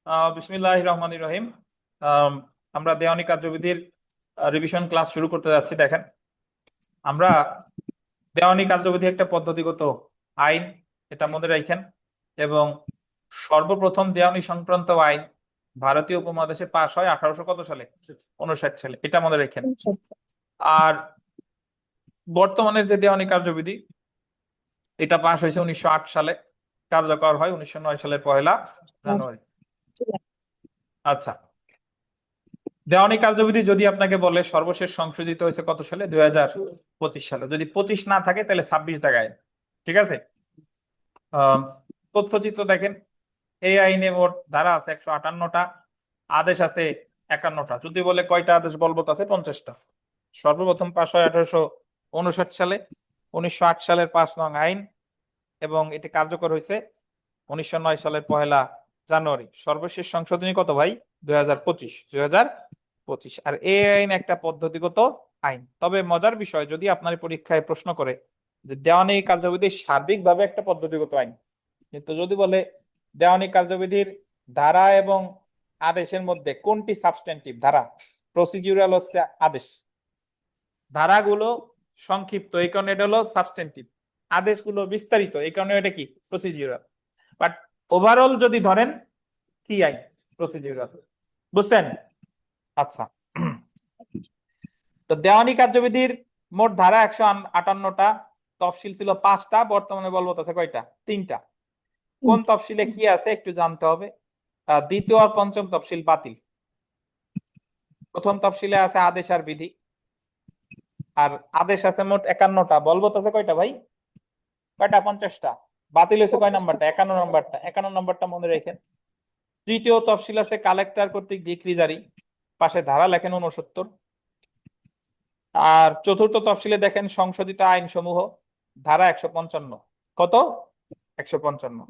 বিসমিল্লাহির রহমানির রহিম। আম, আমরা দেওয়ানি কার্যবিধির রিভিশন ক্লাস শুরু করতে যাচ্ছি। দেখেন, আমরা দেওয়ানি কার্যবিধি একটা পদ্ধতিগত আইন, এটা মনে রাখেন। এবং সর্বপ্রথম দেওয়ানি সংক্রান্ত আইন ভারতীয় উপমহাদেশে পাশ হয় 1800 কত সালে? 59 সালে, এটা মনে রাখেন। আর বর্তমানের যে দেওয়ানি কার্যবিধি, এটা পাশ হয়েছে 1908 সালে, কার্যকর হয় 1909 সালের 1 জানুয়ারি। আচ্ছা, দেওয়ানি কার্যবিধি যদি আপনাকে বলে সর্বশেষ সংশোধিত হয়েছে কত সালে? 2025 সালে। যদি 25 না থাকে তাহলে 26 দেখায়। ঠিক আছে। আহ তথ্যচিত্র দেখেন, এই আইনে মোট ধারা আছে 158টা, আদেশ আছে 51টা। যদি বলে কয়টা আদেশ বলবৎ আছে? 50টা। সর্বপ্রথম পাশ হয় 1859 সালে, 1908 সালের 5 নং আইন, এবং এটি কার্যকর হয়েছে 1909 সালের 1 জানুয়ারি। সর্বশেষ সংশোধনী কত ভাই? 2025। আর এই আইন একটা পদ্ধতিগত আইন। তবে মজার বিষয়, যদি আপনার পরীক্ষায় প্রশ্ন করে যে দেওয়ানি কার্যবিধি সার্বিকভাবে একটা পদ্ধতিগত আইন, কিন্তু যদি বলে দেওয়ানি কার্যবিধির ধারা এবং আদেশের মধ্যে কোনটি সাবস্টেন্টিভ ধারা, প্রসিডিউরাল হচ্ছে আদেশ, ধারাগুলো সংক্ষিপ্ত এই কারণে এটা হলো সাবস্টেন্টিভ, আদেশগুলো বিস্তারিত এই কারণে এটা কি প্রসিডিউরাল। বাট ওভারঅল যদি ধরেন কি আইন? প্রসিডিউরাল। বুঝছেন? আচ্ছা, তো দেওয়ানি কার্যবিধির মোট ধারা 158টা, তফসিল ছিল 5টা, বর্তমানে বলবৎ আছে কয়টা? 3টা। কোন তফসিলে কি আছে একটু জানতে হবে। দ্বিতীয় আর পঞ্চম তফসিল বাতিল। প্রথম তফসিলে আছে আদেশ আর বিধি। আর আদেশ আছে মোট 51টা, বলবৎ আছে কয়টা ভাই? কয়টা? 50টা। বাতিল হয়েছে কয় নাম্বারটা? 51 নাম্বারটা। 51 নাম্বারটা মনে রেখেন। তৃতীয় তফসিল আছে কালেক্টর কর্তৃক ডিক্রি জারি, পাশে ধারা লেখেন 69। আর চতুর্থ তফসিলে দেখেন সংশোধিত আইন সমূহ, ধারা 155। কত? 155।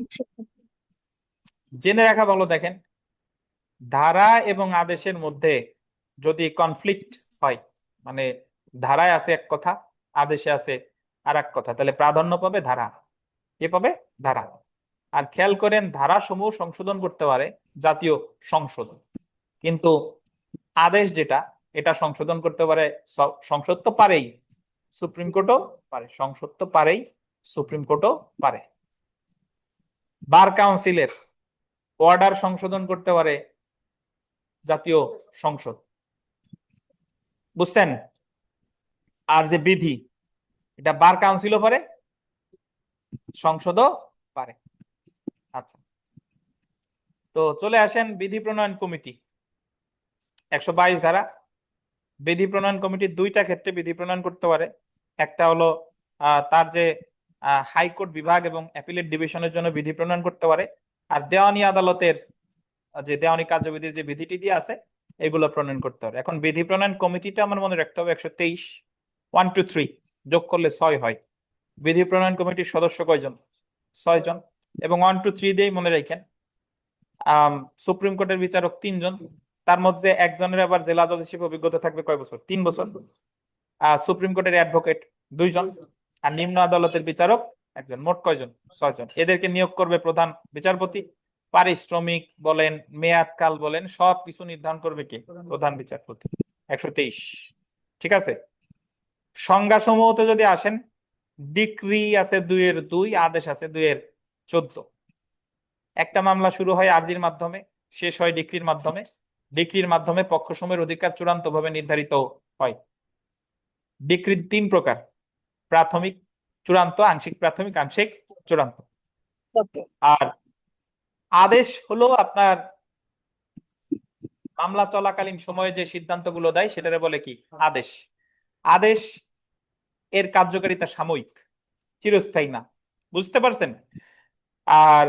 জেনে রাখা ভালো, দেখেন ধারা এবং আদেশের মধ্যে যদি কনফ্লিক্ট হয়, মানে ধারায় আছে এক কথা, আদেশে আছে আর এক কথা, তাহলে প্রাধান্য পাবে ধারা। কে পাবে? ধারা। আর খেয়াল করেন, ধারা সমূহ সংশোধন করতে পারে জাতীয় সংসদ, কিন্তু আদেশ যেটা, এটা সংশোধন করতে পারে সংসদ তো পারেই, সুপ্রিম কোর্টও পারে। সংসদ তো পারেই, সুপ্রিম কোর্টও পারে। বার কাউন্সিলের অর্ডার সংশোধন করতে পারে জাতীয় সংসদ। বুঝছেন? আর যে বিধি, এটা বার কাউন্সিলও পারে, সংসদও পারে। আচ্ছা, তো চলে আসেন বিধি প্রণয়ন কমিটি। 122 ধারা। বিধি প্রণয়ন কমিটি দুইটা ক্ষেত্রে বিধি প্রণয়ন করতে পারে। একটা হলো তার যে হাইকোর্ট বিভাগ এবং অ্যাপিলেট ডিভিশনের জন্য বিধি প্রণয়ন করতে পারে। আর দেওয়ানি আদালতের যে দেওয়ানি কার্যবিধির যে বিধিটি দিয়ে আছে, এগুলো প্রণয়ন করতে পারে। এখন বিধি প্রণয়ন কমিটিটা আমার মনে রাখতে হবে 123, 1 2 3 যোগ করলে 6 হয়। বিধি প্রণয়ন কমিটির সদস্য কয়জন? 6 জন। এবং 1 2 3 দিয়েই মনে রাখেন। সুপ্রিম কোর্টের বিচারক 3 জন, তার মধ্যে একজনের আবার জেলা জজ হিসেবে অভিজ্ঞতা থাকবে কয় বছর? 3 বছর। সুপ্রিম কোর্টের অ্যাডভোকেট 2 জন, আর নিম্ন আদালতের বিচারক 1 জন। মোট কয়জন? 6 জন। এদেরকে নিয়োগ করবে প্রধান বিচারপতি। পারিশ্রমিক বলেন, মেয়াদকাল বলেন, সবকিছু নির্ধারণ করবে কে? প্রধান বিচারপতি। 123। ঠিক আছে। সংজ্ঞা সমূহতে যদি আসেন, ডিক্রি আছে 2-2, আদেশ আছে 2-14। একটা মামলা শুরু হয় আর্জির মাধ্যমে, শেষ হয় ডিক্রির মাধ্যমে। ডিক্রির মাধ্যমে পক্ষসমূহের অধিকার চূড়ান্তভাবে নির্ধারিত হয়। ডিক্রি 3 প্রকার: প্রাথমিক, চূড়ান্ত, আংশিক প্রাথমিক, আংশিক চূড়ান্ত। আর আদেশ হলো আপনার মামলা চলাকালীন সময়ে যে সিদ্ধান্তগুলো দেয় সেটারে বলে কি? আদেশ। আদেশ এর কার্যকারিতা সাময়িক, চিরস্থায়ী না। বুঝতে পারছেন? আর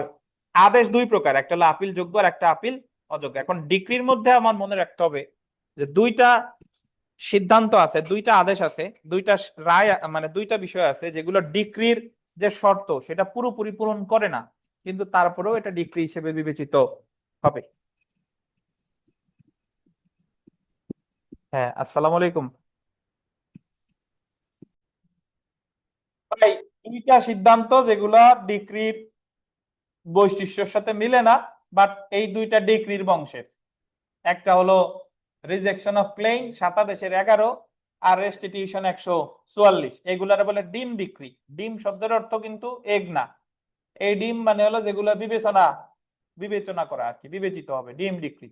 আদেশ 2 প্রকার, একটা হলো আপিল যোগ্য আর একটা আপিল অযোগ্য। এখন ডিক্রির মধ্যে আমার মনে রাখতে হবে যে 2টা সিদ্ধান্ত আছে, 2টা আদেশ আছে, 2টা রায়, মানে 2টা বিষয় আছে যেগুলো ডিক্রির যে শর্ত সেটা পুরোপুরি পূরণ করে না, কিন্তু তারপরেও এটা ডিক্রি হিসেবে বিবেচিত হবে। হ্যাঁ, আসসালামু আলাইকুম ভাই। 2টা সিদ্ধান্ত যেগুলা ডিক্রির বৈশিষ্ট্যের সাথে মিলে না, বাট এই দুইটা ডিক্রির বংশের। একটা হলো রিজেকশন অফ ক্লেইম 27-11 আর রেস্টিটিউশন 144, এগুলার বলে ডিম ডিক্রি। ডিম শব্দের অর্থ কিন্তু এগ না, এই ডিম মানে হলো যেগুলো বিবেচনা করা আর কি, বিবেচিত হবে, ডিম ডিক্রি।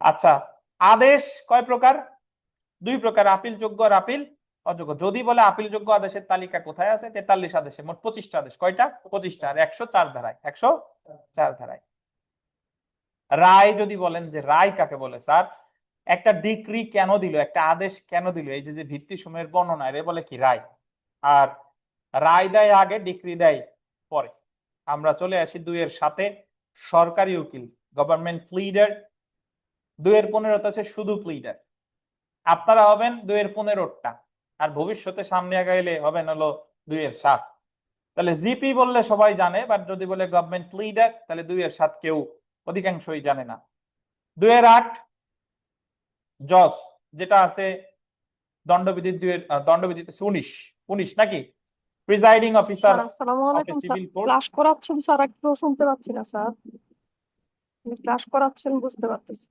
আচ্ছা, আদেশ কয় প্রকার? দুই প্রকার, আপিলযোগ্য আর আপিল অযোগ্য। যদি বলে আপিলযোগ্য আদেশের তালিকা কোথায় আছে, 43 আদেশে, মোট 25টা আদেশ। কয়টা? 25টা। আর 104 ধারায়, 104 ধারায়। রায় যদি বলেন যে রায় কাকে বলে স্যার, একটা ডিক্রি কেন দিল, একটা আদেশ কেন দিল, এই যে ভিত্তি সময়ের বর্ণনা, এর বলে কি রায়। আর রায় দেয় আগে, ডিক্রি দেয় পরে। আমরা চলে আসি 2-7, সরকারি উকিল, গভর্নমেন্ট প্লিডার। 2-15 আছে শুধু প্লিডার, আপনারা হবেন 2-15টা, আর ভবিষ্যতে সামনে আগাইলে হবেন হলো 2-7। তাহলে জিপি বললে সবাই জানে, বাট যদি বলে গভর্নমেন্ট প্লিডার তাহলে 2-7 কেউ অধিকাংশই জানে না। 2-8 জজ, যেটা আছে দণ্ডবিধি, দণ্ডবিধিতে 19 নাকি, প্রিজাইডিং অফিসার স্যার আসসালামু অফ এ আলাইকুম স্যার, সিভিল কোর্ট। ক্লাস করাচ্ছেন স্যার? একটু শুনতে পাচ্ছি না স্যার, ক্লাস করাচ্ছেন বুঝতে পারতেছি।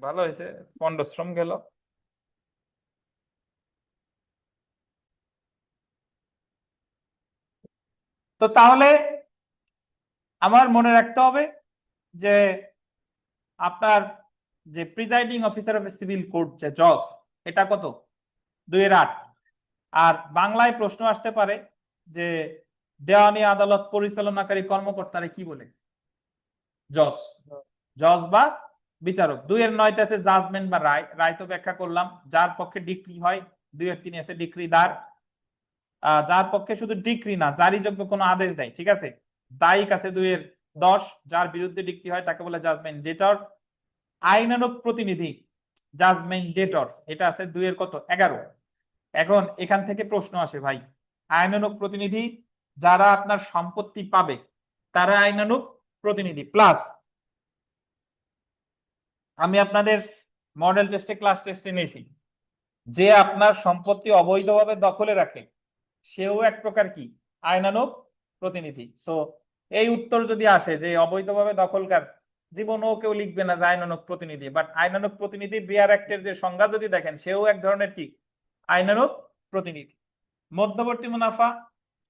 ভালো হয়েছে, পণ্ডশ্রম গেল। তো তাহলে আমার মনে রাখতে হবে যে আপনার যে presiding officer of civil court, যে জজ, এটা কত? 2-8। আর বাংলায় প্রশ্ন আসতে পারে যে দেওয়ানি আদালত পরিচালনাকারী কর্মকর্তারে কি বলে? জজ, জজ বা বিচারক। 2-9 আছে জাজমেন্ট বা রায়। রায় তো ব্যাখ্যা করলাম, যার পক্ষে ডিক্রি হয়। 2-3 আছে ডিক্রিদার, যার পক্ষে শুধু ডিক্রি না, জারিযোগ্য কোনো আদেশ দেয়, ঠিক আছে। দায়িক আছে 2-10, যার বিরুদ্ধে ডিক্রি হয় তাকে বলে জাজমেন্ট ডেটর। আইনানুগ প্রতিনিধি, জাজমেন্ট ডেটর, এটা আছে 2-11। এখন এখান থেকে প্রশ্ন আসে ভাই, আইনানুগ প্রতিনিধি যারা আপনার সম্পত্তি পাবে তারা আইনানুগ প্রতিনিধি। প্লাস আমি আপনাদের মডেল টেস্টে, ক্লাস টেস্টে নিয়েছি, যে আপনার সম্পত্তি অবৈধভাবে দখলে রাখে সেও এক প্রকার কি আইনানুগ প্রতিনিধি। সো এই উত্তর যদি আসে যে অবৈধভাবে দখলকার, জীবনও কেউ লিখবে না যে আইনানুগ প্রতিনিধি, বাট আইনানুগ প্রতিনিধি বিআর অ্যাক্টের যে সংজ্ঞা যদি দেখেন, সেও এক ধরনের কি আইনানুগ প্রতিনিধি। মধ্যবর্তী মুনাফা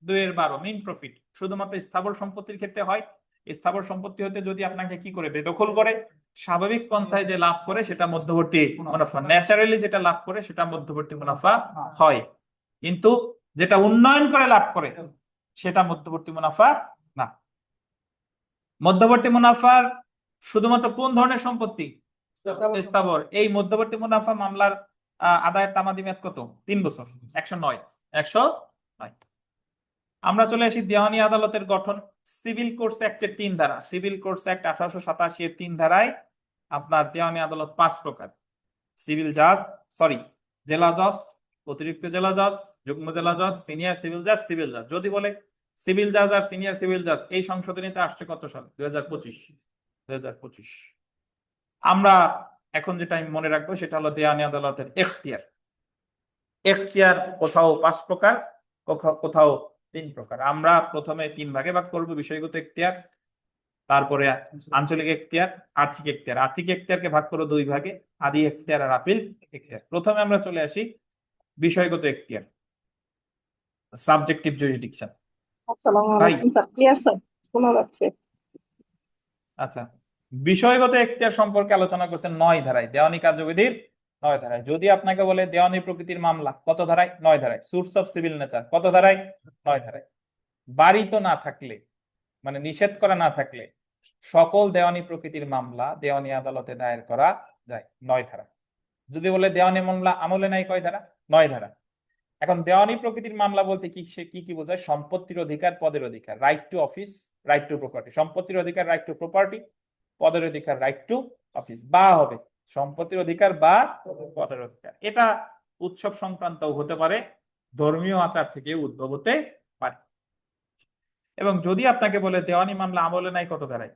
2-12, মিন প্রফিট শুধুমাত্র স্থাবর সম্পত্তির ক্ষেত্রে হয়। স্থাবর সম্পত্তি হতে যদি আপনাকে কি করে, বেদখল করে, স্বাভাবিক পন্থায় যে লাভ করে সেটা মধ্যবর্তী মুনাফা, ন্যাচারালি যেটা লাভ করে সেটা মধ্যবর্তী মুনাফা হয়। কিন্তু যেটা উন্নয়ন করে লাভ করে সেটা মধ্যবর্তী মুনাফা না। মধ্যবর্তী মুনাফার শুধুমাত্র কোন ধরনের সম্পত্তি? স্থাবর। এই মধ্যবর্তী মুনাফা মামলার আদায়ের তামাদি মেয়াদ কত? 3 বছর। 109। আমরা চলে আসি দেওয়ানি আদালতের গঠন। সিভিল কোর্টস অ্যাক্টের 3 ধারা, সিভিল কোর্টস অ্যাক্ট 1887 এর 3 ধারায় আপনার দেওয়ানি আদালত 5 প্রকার। সিভিল জাজ, জেলা জজ, অতিরিক্ত জেলা জজ, যুগ্ম জেলা জজ, সিনিয়র সিভিল জাজ, সিভিল জাজ। যদি বলে সিভিল জাজ আর সিনিয়র সিভিল জাজ, এই সংশোধনীতে আসছে কত সাল? 2025। আমরা এখন যেটা আমি মনে রাখবো সেটা হলো দেওয়ানি আদালতের এখতিয়ার। এখতিয়ার কোথাও 5 প্রকার, কোথাও 3 প্রকার। আমরা প্রথমে 3 ভাগে ভাগ করবো, বিষয়গত এখতিয়ার, তারপরে আঞ্চলিক এখতিয়ার, আর্থিক এখতিয়ার। আর্থিক এখতিয়ারকে ভাগ করো 2 ভাগে, আদি এখতিয়ার আর আপিল এখতিয়ার। প্রথমে আমরা চলে আসি বিষয়গত এখতিয়ার, সাবজেক্টিভ জুরিসডিকশন। আসসালামু ভাই আলাইকুম স্যার, ক্লিয়ার স্যার, শোনা যাচ্ছে। আচ্ছা, বিষয়গত এখতিয়ার সম্পর্কে আলোচনা করছেন 9 ধারায়, দেওয়ানি কার্যবিধির 9 ধারায়। যদি আপনাকে বলে দেওয়ানি প্রকৃতির মামলা, কত ধারায়? 9 ধারায়। সুটস অফ সিভিল নেচার, কত ধারায়? 9 ধারায়। বারিত না থাকলে, মানে নিষেধ করা না থাকলে, সকল দেওয়ানি প্রকৃতির মামলা দেওয়ানি আদালতে দায়ের করা যায়, 9 ধারা। যদি বলে দেওয়ানি মামলা আমলে নাই, কয় ধারা? 9 ধারা। এখন দেওয়ানি প্রকৃতির মামলা বলতে কি, সে কি বোঝায়? সম্পত্তির অধিকার, পদের অধিকার, right to office, right two property. সম্পত্তির অধিকার রাইট টু প্রপার্টি, পদের অধিকার রাইট টু অফিস, বা হবে সম্পত্তির অধিকার বা পদের অধিকার। এটা উৎসব সংক্রান্ত হতে পারে, ধর্মীয় আচার থেকে উদ্ভব হতে পারে। এবং যদি আপনাকে বলে দেওয়ানি মামলা আমলে নাই, কত ধারায়?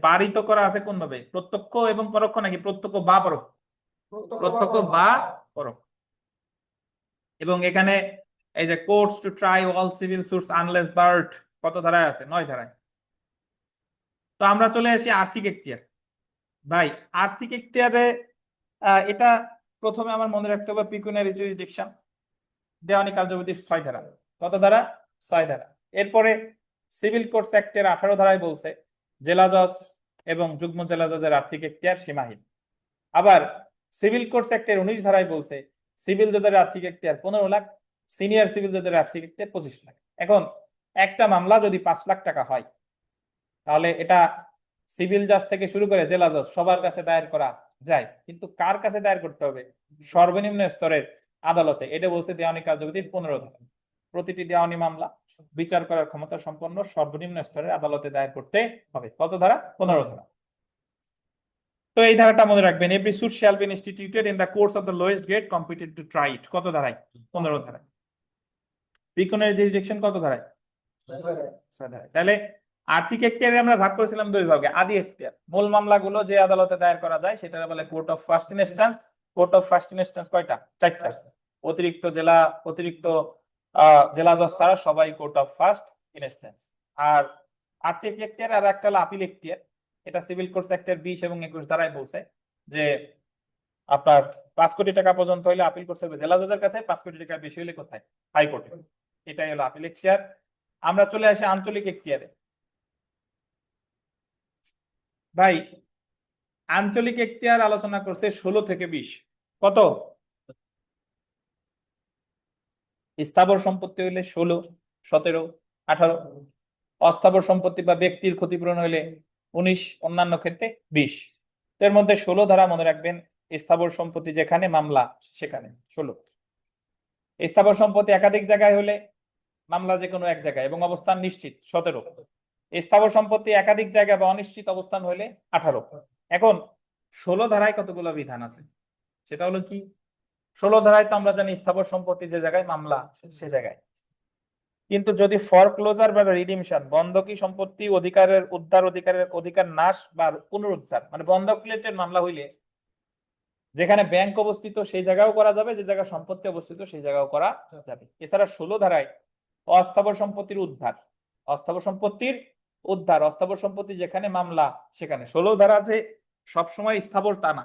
বারিত করা আছে কোন ভাবে? প্রত্যক্ষ এবং পরোক্ষ, নাকি প্রত্যক্ষ বা পরোক্ষ? প্রত্যক্ষ বা পরোক্ষ। এবং এখানে এই যে courts to try all civil suits unless barred কত ধারায় আছে? 9 ধারায়। তো আমরা চলে আসি আর্থিক এখতিয়ার। ভাই আর্থিক এখতিয়ারে এটা প্রথমে আমার মনে রাখতে হবে পিকুনিয়ারি জুরিসডিকশন, দেওয়ানি কার্যবিধি 6 ধারা। কত ধারা? 6 ধারা। এরপরে সিভিল কোর্টস অ্যাক্টের 18 ধারায় বলছে জেলা জজ এবং যুগ্ম জেলা জজের আর্থিক এখতিয়ার সীমাহীন। আবার সিভিল কোর্টস অ্যাক্টের 19 ধারায় বলছে সিভিল জজের আর্থিক এখতিয়ার 15 লাখ, সিনিয়র সিভিল জজের আর্থিক এখতিয়ার 25 লাখ। এখন একটা মামলা যদি 5 লাখ টাকা হয় তাহলে এটা সিভিল জাজ থেকে শুরু করে জেলা জজ সবার কাছে দায়ের করা যায়, কিন্তু কার কাছে দায়ের করতে হবে? সর্বনিম্ন স্তরের আদালতে। এটা বলছে দেওয়ানি কার্যবিধির 15 ধারা। প্রতিটি দেওয়ানি মামলা বিচার করার ক্ষমতা সম্পন্ন সর্বনিম্ন স্তরের আদালতে দায়ের করতে হবে। কত ধারা? 15 ধারা। তো এই ধারাটা মনে রাখবেন, every suit shall be instituted in the court of the lowest grade competent to try it. কত ধারায়? 15 ধারায়। পিকুনিয়ারি জুরিসডিকশন কত ধারায়? 6 ধারায়। তাহলে আর্থিক এখতিয়ারে আমরা ভাগ করেছিলাম দুই ভাগে। আদি এখতিয়ার, মূল মামলাগুলো যে আদালতে দায়ের করা যায় সেটা বলে court of first instance. Court of first instance কয়টা? 4টা। অতিরিক্ত জেলা জজ ছাড়া সবাই কোর্ট অফ ফার্স্ট ইনস্ট্যান্স। আর আর্থিক এখতিয়ার আর একটা হলো আপিল এখতিয়ার। এটা সিভিল কোর্টস অ্যাক্টের 20 এবং 21 ধারায় বলছে যে আপনার 5 কোটি টাকা পর্যন্ত হলে আপিল করতে হবে জেলা জজের কাছে, 5 কোটি টাকা বেশি হলে কোথায়? হাইকোর্টে। এটাই হলো আপিল এখতিয়ার। আমরা চলে আসি আঞ্চলিক এখতিয়ারে। ভাই আঞ্চলিক এখতিয়ার আলোচনা করছে 16 থেকে 20। কত? স্থাবর সম্পত্তি হইলে 16, 17, 18। অস্থাবর সম্পত্তি বা ব্যক্তির ক্ষতিপূরণ হইলে 19, অন্যান্য ক্ষেত্রে 20। এর মধ্যে 16 ধারা মনে রাখবেন, স্থাবর সম্পত্তি যেখানে মামলা সেখানে 16। স্থাবর সম্পত্তি একাধিক জায়গায় হলে মামলা যে কোনো এক জায়গায় এবং অবস্থান নিশ্চিত 17। স্থাবর সম্পত্তি একাধিক জায়গা বা অনিশ্চিত অবস্থান হলে 18। এখন 16 ধারায় কতগুলো বিধান আছে সেটা হলো কি? 16 ধারায় তো আমরা জানি স্থাবর সম্পত্তি যে জায়গায় মামলা সে জায়গায়, কিন্তু যদি ফরক্লোজার বা রিডিমশন বন্ধকি সম্পত্তি অধিকার নাশ বা পুনরুদ্ধার মানে বন্ধক রিলেটেড মামলা হইলে যেখানে ব্যাংক অবস্থিত সেই জায়গাও করা যাবে, যে জায়গায় সম্পত্তি অবস্থিত সেই জায়গাও করা যাবে। এছাড়া 16 ধারায় অস্থাবর সম্পত্তির উদ্ধার অস্থাবর সম্পত্তি যেখানে মামলা সেখানে। 16 ধারা যে সবসময় স্থাবর তা না।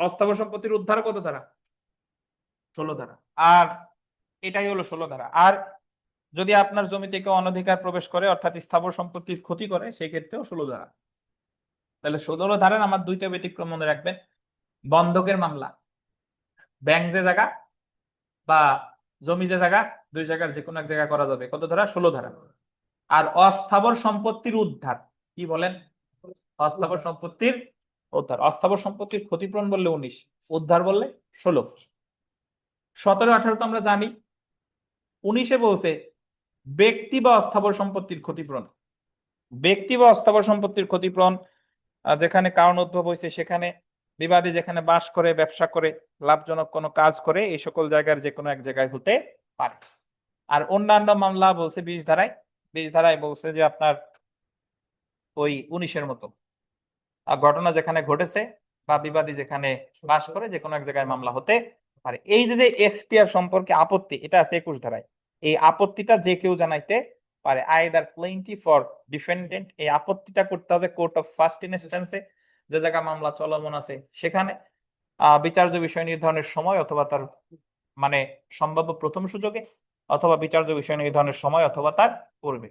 অস্থাবর সম্পত্তির উদ্ধার কত ধারা? 16 ধারা। আর এটাই হলো 16 ধারা। আর যদি আপনার জমিতে কেউ অনধিকার প্রবেশ করে অর্থাৎ স্থাবর সম্পত্তির ক্ষতি করে সেই ক্ষেত্রেও 16 ধারা। তাহলে 16 ধারার আমার দুইটা ব্যতিক্রম মনে রাখবেন। বন্ধকের মামলা ব্যাংক যে জায়গা বা জমি যে জায়গা, দুই জায়গার যে কোনো এক জায়গায় করা যাবে। কত ধারা? 16 ধারা। আর অস্থাবর সম্পত্তির উদ্ধার কি বলেন? অস্থাবর সম্পত্তির উদ্ধার। অস্থাবর সম্পত্তির ক্ষতিপূরণ বললে 19, উদ্ধার বললে 16। 17, 18 তো আমরা জানি। 19-এ বলছে ব্যক্তি বা অস্থাবর সম্পত্তির ক্ষতিপূরণ। ব্যক্তি বা অস্থাবর সম্পত্তির ক্ষতিপূরণ যেখানে কারণ উদ্ভব হয়েছে সেখানে, বিবাদী যেখানে বাস করে, ব্যবসা করে, লাভজনক কোনো কাজ করে, এই সকল জায়গার যে কোনো এক জায়গায় হতে পারে। আর অন্যান্য মামলা বলছে 20 ধারায়। 20 ধারায় বলছে যে আপনার ওই 19-এর মতো ঘটনা যেখানে ঘটেছে বা বিবাদী যেখানে বাস করে যে কোনো এক জায়গায় মামলা হতে পারে। এই যে এখতিয়ার সম্পর্কে আপত্তি, এটা আছে 21 ধারায়। এই আপত্তিটা যে কেউ জানাইতে পারে, আইদার প্লেইনটিফ অর ডিফেন্ডেন্ট। এই আপত্তিটা করতে হবে কোর্ট অফ ফার্স্ট ইনস্ট্যান্সে, যে জায়গা মামলা চলমান আছে সেখানে, বিচার্য বিষয় নির্ধারণের সময় অথবা তার মানে সম্ভাব্য প্রথম সুযোগে, অথবা বিচার্য বিষয় নির্ধারণের সময় অথবা তার পূর্বে।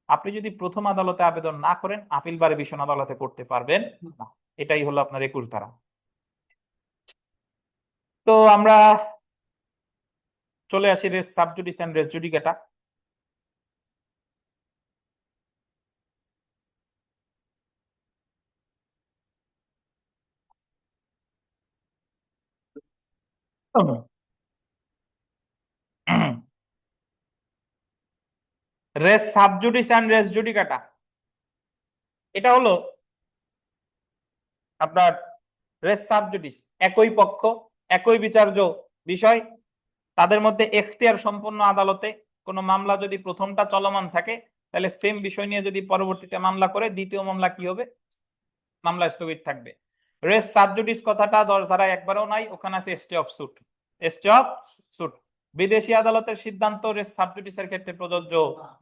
আপনি যদি প্রথম আদালতে আবেদন না করেন আপিল বা রিভিশন আদালতে করতে পারবেন না। এটাই হলো আপনার 21 ধারা। তো আমরা চলে আসি res sub judice and race judicata. Res sub judice and race judicata এটা হলো আপনার রেস সাবজুডিস, একই পক্ষ একই বিচার্য বিষয়, তাদের মধ্যে এখতিয়ার সম্পন্ন আদালতে কোনো মামলা যদি প্রথমটা চলমান থাকে তাহলে সেম বিষয় নিয়ে যদি পরবর্তীতে মামলা করে দ্বিতীয় মামলা কি হবে? মামলা স্থগিত থাকবে। রেস সাবজুডিস কথাটা 10 ধারায় একবারও নাই, ওখানে আছে stay of suit. Stay of suit বিদেশি আদালতের সিদ্ধান্ত রেস সাবজুডিসের ক্ষেত্রে প্রযোজ্য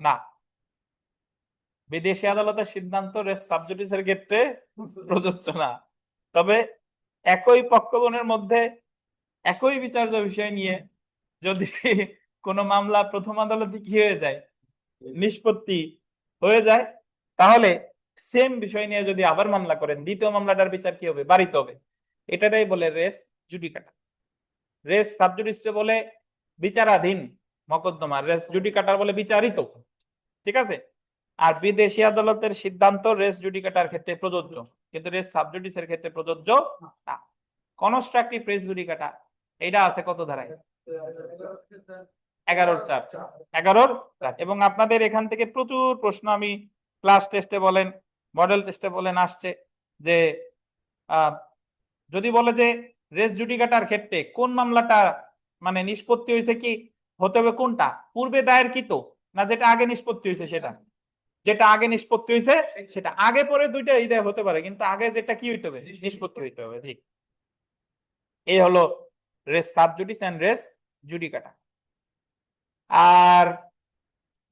না। বিদেশি আদালতের সিদ্ধান্ত রেস সাবজুডিসের ক্ষেত্রে প্রযোজ্য না। তবে একই পক্ষগণের মধ্যে একই বিচার্য বিষয় নিয়ে যদি কোনো মামলা প্রথম আদালতে কি হয়ে যায়, নিষ্পত্তি হয়ে যায়, তাহলে সেম বিষয় নিয়ে যদি আবার মামলা করেন, দ্বিতীয় মামলাটার বিচার কি হবে, বাড়িতে হবে। এটাটাই বলে রেস জুডিকাটা। রেস সাবজুডিসে বলে বিচারাধীন মকদ্দমা, রেস জুডিকাটার বলে বিচারিত। ঠিক আছে। আর বিদেশি আদালতের সিদ্ধান্ত রেস জুডিকাটার ক্ষেত্রে প্রযোজ্য, কিন্তু রেস সাবজুডিসের ক্ষেত্রে প্রযোজ্য না। কনস্ট্রাকটিভ রেস জুডিকাটা এটা আছে কত ধারায়? 11-4 11-4। এবং আপনাদের এখান থেকে প্রচুর প্রশ্ন আমি ক্লাস টেস্টে বলেন, মডেল টেস্টে বলেন আসছে যে যদি বলে যে রেস জুডিকাটার ক্ষেত্রে কোন মামলাটা মানে নিষ্পত্তি হয়েছে কি হতে হবে কোনটা, পূর্বে দায়েরকৃত না যেটা আগে নিষ্পত্তি হয়েছে সেটা? যেটা আগে নিষ্পত্তি হয়েছে সেটা। আগে পরে দুইটা ইদে হতে পারে, কিন্তু আগে যেটা কি হইতে হবে, নিষ্পত্তি হইতে হবে। জি, এই হলো রেস সাবজুডিস এন্ড রেস জুডিকাটা। আর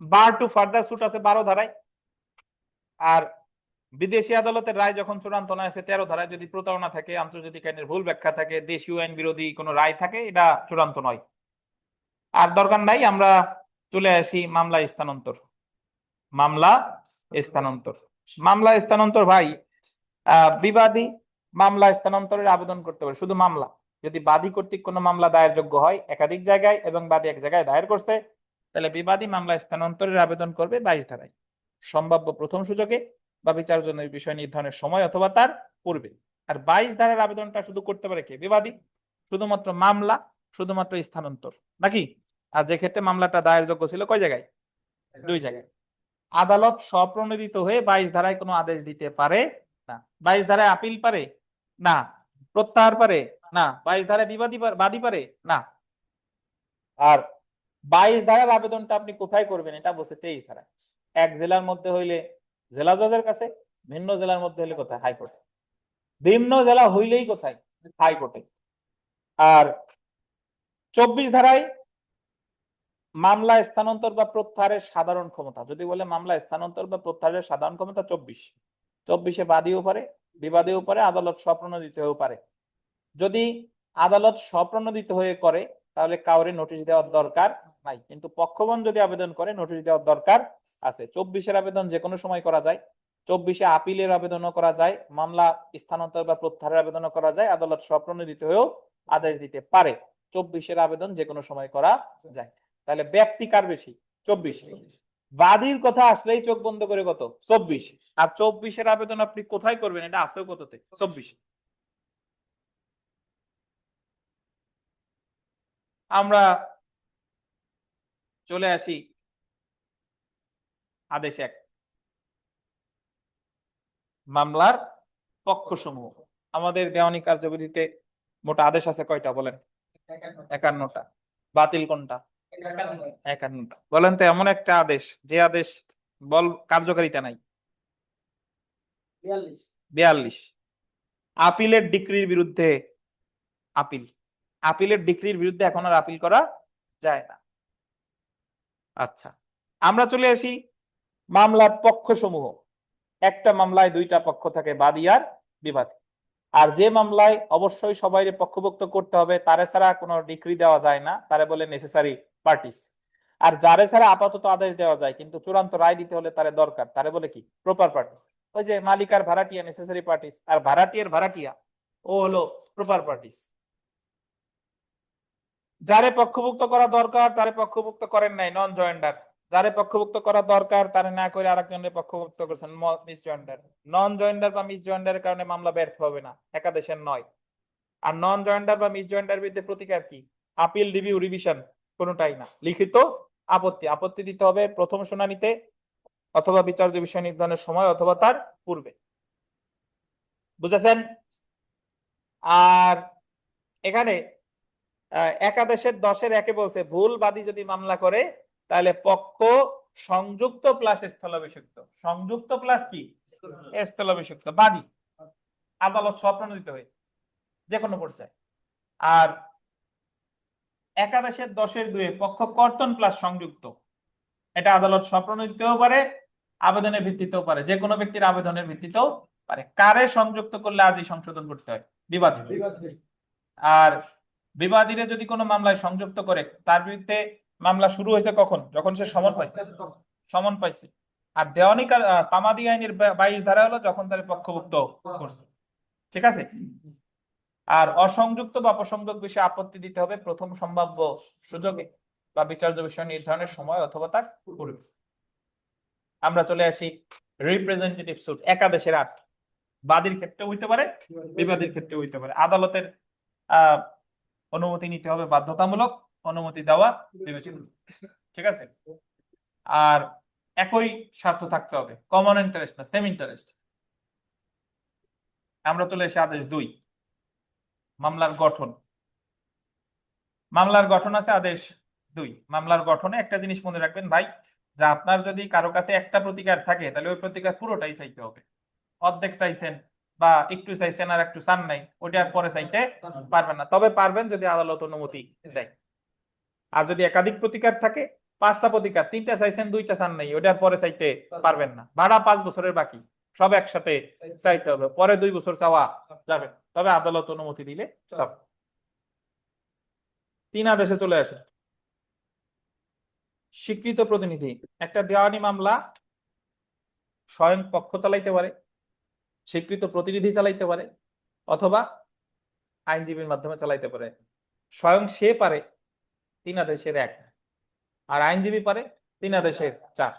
বার টু ফার্দার সুট আছে 12 ধারায়। আর বিদেশি আদালতের রায় যখন চূড়ান্ত না আছে 13 ধারায়, যদি প্রতারণা থাকে, আন্তর্জাতিক আইনের ভুল ব্যাখ্যা থাকে, দেশীয় আইন বিরোধী কোনো রায় থাকে, এটা চূড়ান্ত নয়। আর দরকার নাই, আমরা চলে আসি মামলা স্থানান্তর। মামলা স্থানান্তর, মামলা স্থানান্তর ভাই, বিবাদী মামলা স্থানান্তরের আবেদন করতে পারে শুধু মামলা। যদি বাদী কর্তৃক কোনো মামলা দায়ের যোগ্য হয় একাধিক জায়গায় এবং বাদী এক জায়গায় দায়ের করছে, তাহলে বিবাদী মামলা স্থানান্তরের আবেদন করবে 22 ধারায়, সম্ভাব্য প্রথম সুযোগে বা বিচার জন্য বিষয় নির্ধারণের সময় অথবা তার পূর্বে। আর 22 ধারার আবেদনটা শুধু করতে পারে কে? বিবাদী। শুধুমাত্র মামলা, শুধুমাত্র স্থানান্তর নাকি? আর যে ক্ষেত্রে মামলাটা দায়ের যোগ্য ছিল কয় জায়গায়? 2 জায়গায়। আদালত স্বপ্রণোদিত হয়ে 22 ধারায় কোনো আদেশ দিতে পারে না। 22 ধারায় আপিল পারে না, প্রত্যাহার পারে না, 22 ধারায় বাদী পারে না। আর 22 ধারার আবেদনটা আপনি কোথায় করবেন এটা বলছে 23 ধারায়। এক জেলার মধ্যে হইলে জেলা জজের কাছে, ভিন্ন জেলার মধ্যে হইলে কোথায়? হাইকোর্টে। ভিন্ন জেলা হইলেই কোথায়? হাইকোর্টে। আর 24 ধারায় মামলা স্থানান্তর বা প্রত্যাহারের সাধারণ ক্ষমতা, যদি বলে মামলা স্থানান্তর বা প্রত্যাহারের সাধারণ ক্ষমতা 24-এ বাদীও পারে, বিবাদীও পারে, আদালত স্বপ্রণোদিত হয়েও পারে। যদি আদালত স্বপ্রণোদিত হয়ে করে তাহলে কাউরে নোটিশ দেওয়ার দরকার নাই, কিন্তু পক্ষগণ যদি আবেদন করে নোটিশ দেওয়ার দরকার আছে। 24-এর আবেদন যে কোনো সময় করা যায়, 24-এ আপিলের আবেদনও করা যায়, মামলা স্থানান্তর বা প্রত্যাহারের আবেদনও করা যায়, আদালত স্বপ্রণোদিত হয়েও আদেশ দিতে পারে। 24-এর আবেদন যে কোনো সময় করা যায়। তাহলে ব্যাপ্তি কার বেশি? 24। বাদীর কথা আসলেই চোখ বন্ধ করে কত? 24। আর 24-এর আবেদন আপনি কোথায় করবেন এটা আছেও কততে? 24। আমরা চলে আসি আদেশ 1, মামলার পক্ষসমূহ। আমাদের দেওয়ানি কার্যবিধিতে মোট আদেশ আছে কয়টা বলেন? 51টা। বাতিল কোনটা? 51টা। বলেন তো এমন একটা আদেশ যে আদেশ বল কার্যকারিতা নাই? 42। আপিলের ডিক্রির বিরুদ্ধে আপিল, আপিলের ডিক্রির বিরুদ্ধে এখন আর আপিল করা যায় না। আচ্ছা, আমরা চলে আসি মামলার পক্ষসমূহ। একটা মামলায় 2টা পক্ষ থাকে, বাদী আর বিবাদী। আর যে মামলায় অবশ্যই সবাই পক্ষভুক্ত করতে হবে, তারে ছাড়া কোনো ডিক্রি দেওয়া যায় না, তারে বলে নেসেসারি পার্টিস। আর যারে ছাড়া আপাতত আদেশ দেওয়া যায় কিন্তু চূড়ান্ত রায় দিতে হলে তারে দরকার, তারে বলে কি? Proper parties. ওই যে মালিক আর ভাড়াটিয়া নেসেসারি পার্টিস, আর ভাড়াটিয়ার ভাড়াটিয়া ও হলো প্রপার পার্টিস। যারে পক্ষভুক্ত করা দরকার তারে পক্ষভুক্ত করেন নাই, নন জয়েন্ডার। যারে পক্ষভুক্ত করা দরকার তারে না করে আরেকজনের পক্ষভুক্ত করেছেন, মিস জয়েন্ডার। নন জয়েন্ডার বা মিস জয়েন্ডারের কারণে মামলা ব্যর্থ হবে না, একাদেশের নয়। আর নন জয়েন্ডার বা মিস জয়েন্ডার বিরুদ্ধে প্রতিকার কি? আপিল, রিভিউ, রিভিশন কোনোটাই না, লিখিত আপত্তি। আপত্তি দিতে হবে প্রথম শুনানিতে অথবা বিচার্য বিষয় নির্ধারণের সময় অথবা তার পূর্বে। বুঝেছেন? আর এখানে একাদেশের 10-এ বলছে ভুল বাদী যদি মামলা করে তাহলে পক্ষ সংযুক্ত প্লাস স্থলাভিষিক্ত। সংযুক্ত প্লাস কি? স্থলাভিষিক্ত বাদী আদালত স্বপ্রণোদিত হয়ে যে কোনো পর্যায়ে। আর একাদশের 10-এর 2 পক্ষ কর্তন প্লাস সংযুক্ত, এটা আদালত স্বপ্রণোদিতও পারে, আবেদনের ভিত্তিতেও পারে, যে কোনো ব্যক্তির আবেদনের ভিত্তিতেও পারে। কারে সংযুক্ত করলে আজই সংশোধন করতে হয়? বিবাদী। আর বিবাদীরা যদি কোনো মামলায় সংযুক্ত করে, তার বিরুদ্ধে মামলা শুরু হয়েছে কখন? যখন সে সমন পাইছে। সমন পাইছে। আর দেওয়ানি তামাদি আইনের 22 ধারা হলো যখন তার পক্ষভুক্ত করছে। ঠিক আছে। আর অসংযুক্ত বা অপসংযোগ বিষয়ে আপত্তি দিতে হবে প্রথম সম্ভাব্য সুযোগে বা বিচার্য বিষয় নির্ধারণের সময় অথবা তার পূর্বে। আমরা চলে আসি রিপ্রেজেন্টেটিভ সুট। একাদেশের 8 বাদীর ক্ষেত্রে হইতে পারে, বিবাদীর ক্ষেত্রে হইতে পারে। আদালতের অনুমতি নিতে হবে, বাধ্যতামূলক, অনুমতি দেওয়া বিবেচনা। ঠিক আছে। আর একই স্বার্থ থাকতে হবে, কমন ইন্টারেস্ট না সেম ইন্টারেস্ট। আমরা চলে এসে আদেশ 2, মামলার গঠন। মামলার গঠন আছে আদেশ 2। মামলার গঠনে একটা জিনিস মনে রাখবেন ভাই, যে আপনার যদি কারো কাছে একটা প্রতিকার থাকে তাহলে ওই প্রতিকার পুরোটাই চাইতে হবে। অর্ধেক চাইছেন বা একটু চাইছেন আর একটু চান নাই, ওইটার পরে চাইতে পারবেন না। তবে পারবেন যদি আদালত অনুমতি দেয়। আর যদি একাধিক প্রতিকার থাকে, 5টা প্রতিকার, 3টা চাইছেন 2টা চান নাই, ওইটার পরে চাইতে পারবেন না। ভাড়া 5 বছরের বাকি, সব একসাথে চাইতে হবে, পরে 2 বছর চাওয়া যাবে, তবে আদালত অনুমতি দিলে সব। 3 আদেশে চলে আসে। স্বীকৃত প্রতিনিধি। একটা দেওয়ানি মামলা স্বয়ং পক্ষ চালাইতে পারে, স্বীকৃত প্রতিনিধি চালাইতে পারে, অথবা আইনজীবীর মাধ্যমে চালাইতে পারে। স্বয়ং সে পারে 3 আদেশের 1, আর আইনজীবী পারে 3 আদেশের 4।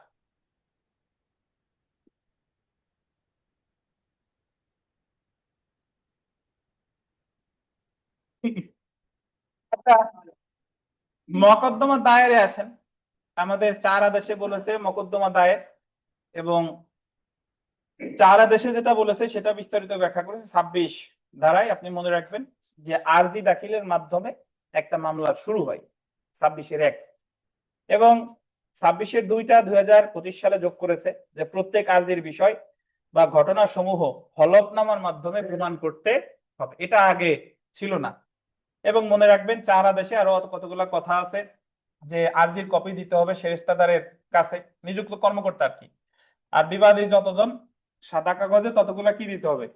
মকদ্দমা দায়েরে আসেন। আমাদের 4 আদেশে বলেছে মকদ্দমা দায়ের, এবং 4 আদেশে যেটা বলেছে সেটা বিস্তারিত ব্যাখ্যা করেছে 26 ধারায়। আপনি মনে রাখবেন যে আরজি দাখিলের মাধ্যমে একটা মামলা শুরু হয় 26-1, এবং 26-2টা 2025 সালে যোগ করেছে যে প্রত্যেক আরজির বিষয় বা ঘটনা সমূহ হলফনামার মাধ্যমে প্রমাণ করতে হবে। এটা আগে ছিল না। এবং মনে রাখবেন 4 আদেশে আরো কতগুলো কথা আছে, যে আরজির কপি দিতে হবে সেরেস্তাদারের কাছে, নিযুক্ত কর্মকর্তা আর কি। আর বিবাদী যতজন, সাদা কাগজে ততগুলা কি দিতে হবে?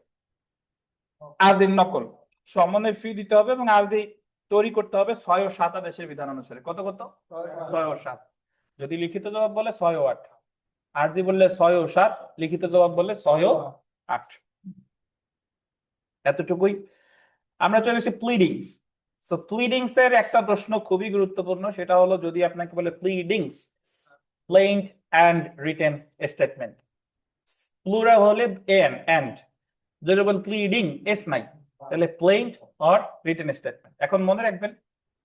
আরজির নকল। সমনের ফি দিতে হবে, এবং আরজি তৈরি করতে হবে 6 ও 7 আদেশের বিধান অনুসারে। কত কত? 6 ও 7। যদি লিখিত জবাব বলে 6 ও 8, আরজি বললে 6 ও 7, লিখিত জবাব বললে 6 ও 8। এতটুকুই। আমরা চলে এসেছি প্লিডিংস। সো প্লিডিংস এর একটা প্রশ্ন খুবই গুরুত্বপূর্ণ, সেটা হলো যদি আপনাকে বলে pleadings, plaint and written statement, plural হলে এন্ড, যদি বল প্লিডিং এস নাই, তাহলে প্লেইন্ট অর রিটেন স্টেটমেন্ট। এখন মনে রাখবেন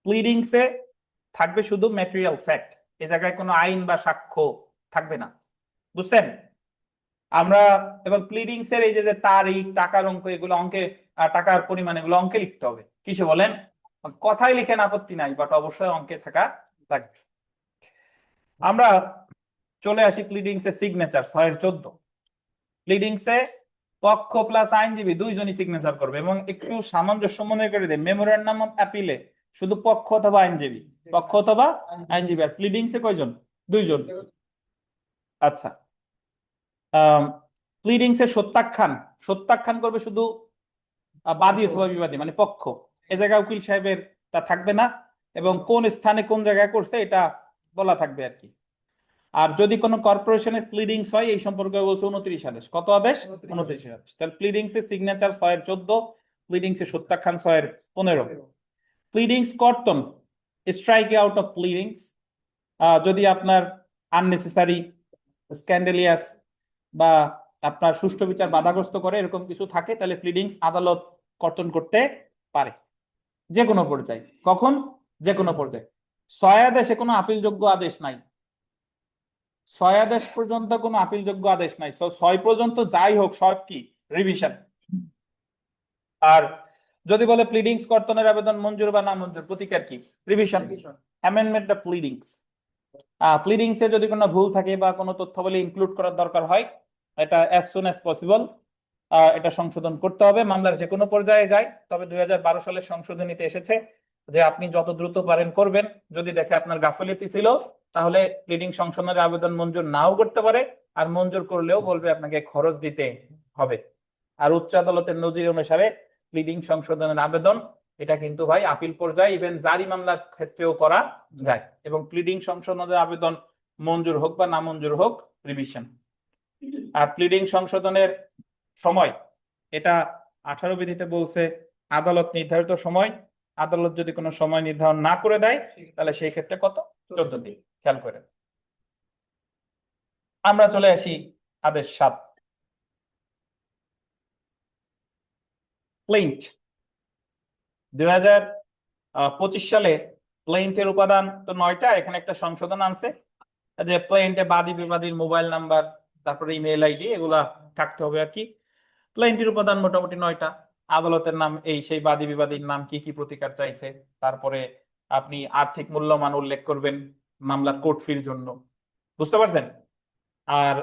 প্লিডিংস এ থাকবে শুধু ম্যাটেরিয়াল ফ্যাক্ট, এই জায়গায় কোনো আইন বা সাক্ষ্য থাকবে না। বুঝছেন? আমরা এবং প্লিডিংস এর এই যে তারিখ, টাকার অঙ্ক, এগুলো অঙ্কে, টাকার পরিমাণ, এগুলো অঙ্কে লিখতে হবে। কিসে বলেন? কথায় লিখেন আপত্তি নাই, বাট অবশ্যই অঙ্কে থাকা লাগবে। আমরা চলে আসি প্লিডিংস এর সিগনেচার 6-14। প্লিডিংস এ পক্ষ প্লাস আইনজীবী দুইজনই সিগনেচার করবে, এবং একটু সামঞ্জস্য মনে করে দেয়, মেমোরেন্ডাম অফ অ্যাপিলে শুধু পক্ষ অথবা আইনজীবী, পক্ষ অথবা আইনজীবী। আর প্লিডিংস এ কয়জন? 2জন। আচ্ছা। প্লিডিংস এ সত্যাখ্যান করবে শুধু বাদী অথবা বিবাদী, মানে পক্ষ। এ জায়গায় উকিল সাহেবের তা থাকবে না, এবং কোন স্থানে কোন জায়গায় করছে এটা বলা থাকবে আর কি। আর যদি কোনো কর্পোরেশনের প্লিডিংস হয়, এই সম্পর্কে বলছে 29 আদেশ। কত আদেশ? 29 আদেশ। তাহলে প্লিডিংস এর সিগনেচার 6-14, প্লিডিংস এর সত্যাখ্যান 6-15। প্লিডিংস কর্তন, স্ট্রাইক আউট অফ প্লিডিংস, যদি আপনার আননেসেসারি, স্ক্যান্ডেলিয়াস বা আপনার সুষ্ঠু বিচার বাধাগ্রস্ত করে এরকম কিছু থাকে, তাহলে প্লিডিংস আদালত কর্তন করতে পারে যে কোনো পর্যায়ে। কখন? যে কোনো পর্যায়ে। 6 আদেশে কোনো আপিলযোগ্য আদেশ নাই, 6 আদেশ পর্যন্ত কোনো আপিলযোগ্য আদেশ নাই। 6 পর্যন্ত যাই হোক সব কি রিভিশন। আর যদি বলে প্লিডিংস কর্তনের আবেদন মঞ্জুর বা না মঞ্জুর, প্রতিকার কি? Revision, amendment of pleadings. Pleadings এ যদি কোনো ভুল থাকে বা কোনো তথ্যাবলী ইনক্লুড করার দরকার হয়, এটা অ্যাজ সুন অ্যাজ পসিবল এটা সংশোধন করতে হবে। মামলার যে কোনো পর্যায়ে যায়, তবে 2012 সালের সংশোধনীতে এসেছে যে আপনি যত দ্রুত পারেন করবেন। যদি দেখে আপনার গাফিলতি ছিল, তাহলে প্লিডিং সংশোধনের আবেদন মঞ্জুর নাও করতে পারে, আর মঞ্জুর করলেও বলবে আপনাকে খরচ দিতে হবে। আর উচ্চ আদালতের নজির অনুসারে প্লিডিং সংশোধনের আবেদন এটা কিন্তু ভাই আপিল পর্যায়ে ইভেন জারি মামলার ক্ষেত্রেও করা যায়, এবং প্লিডিং সংশোধনের আবেদন মঞ্জুর হোক বা না মঞ্জুর হোক, রিভিশন। আর প্লিডিং সংশোধনের সময় এটা 18 বিধিতে বলছে আদালত নির্ধারিত সময়। আদালত যদি কোনো সময় নির্ধারণ না করে দেয়, তাহলে সেই ক্ষেত্রে কত? 14 দিন। খেয়াল করেন। আমরা চলে আসি আদেশ 7, প্লেইন্ট। 2025 সালে প্লেইন্টের উপাদান তো 9টা, এখানে একটা সংশোধন আনছে যে প্লেইন্টে বাদী বিবাদীর মোবাইল নাম্বার, তারপরে ইমেল আইডি, এগুলা থাকতে হবে আর কি। প্লেইন্টের উপাদান মোটামুটি 9টা। আদালতের নাম, এই সেই বাদী বিবাদীর নাম, কি কি প্রতিকার চাইছে, তারপরে আপনি আর্থিক মূল্যমান উল্লেখ করবেন মামলার কোর্ট ফির জন্য। বুঝতে পারছেন? আর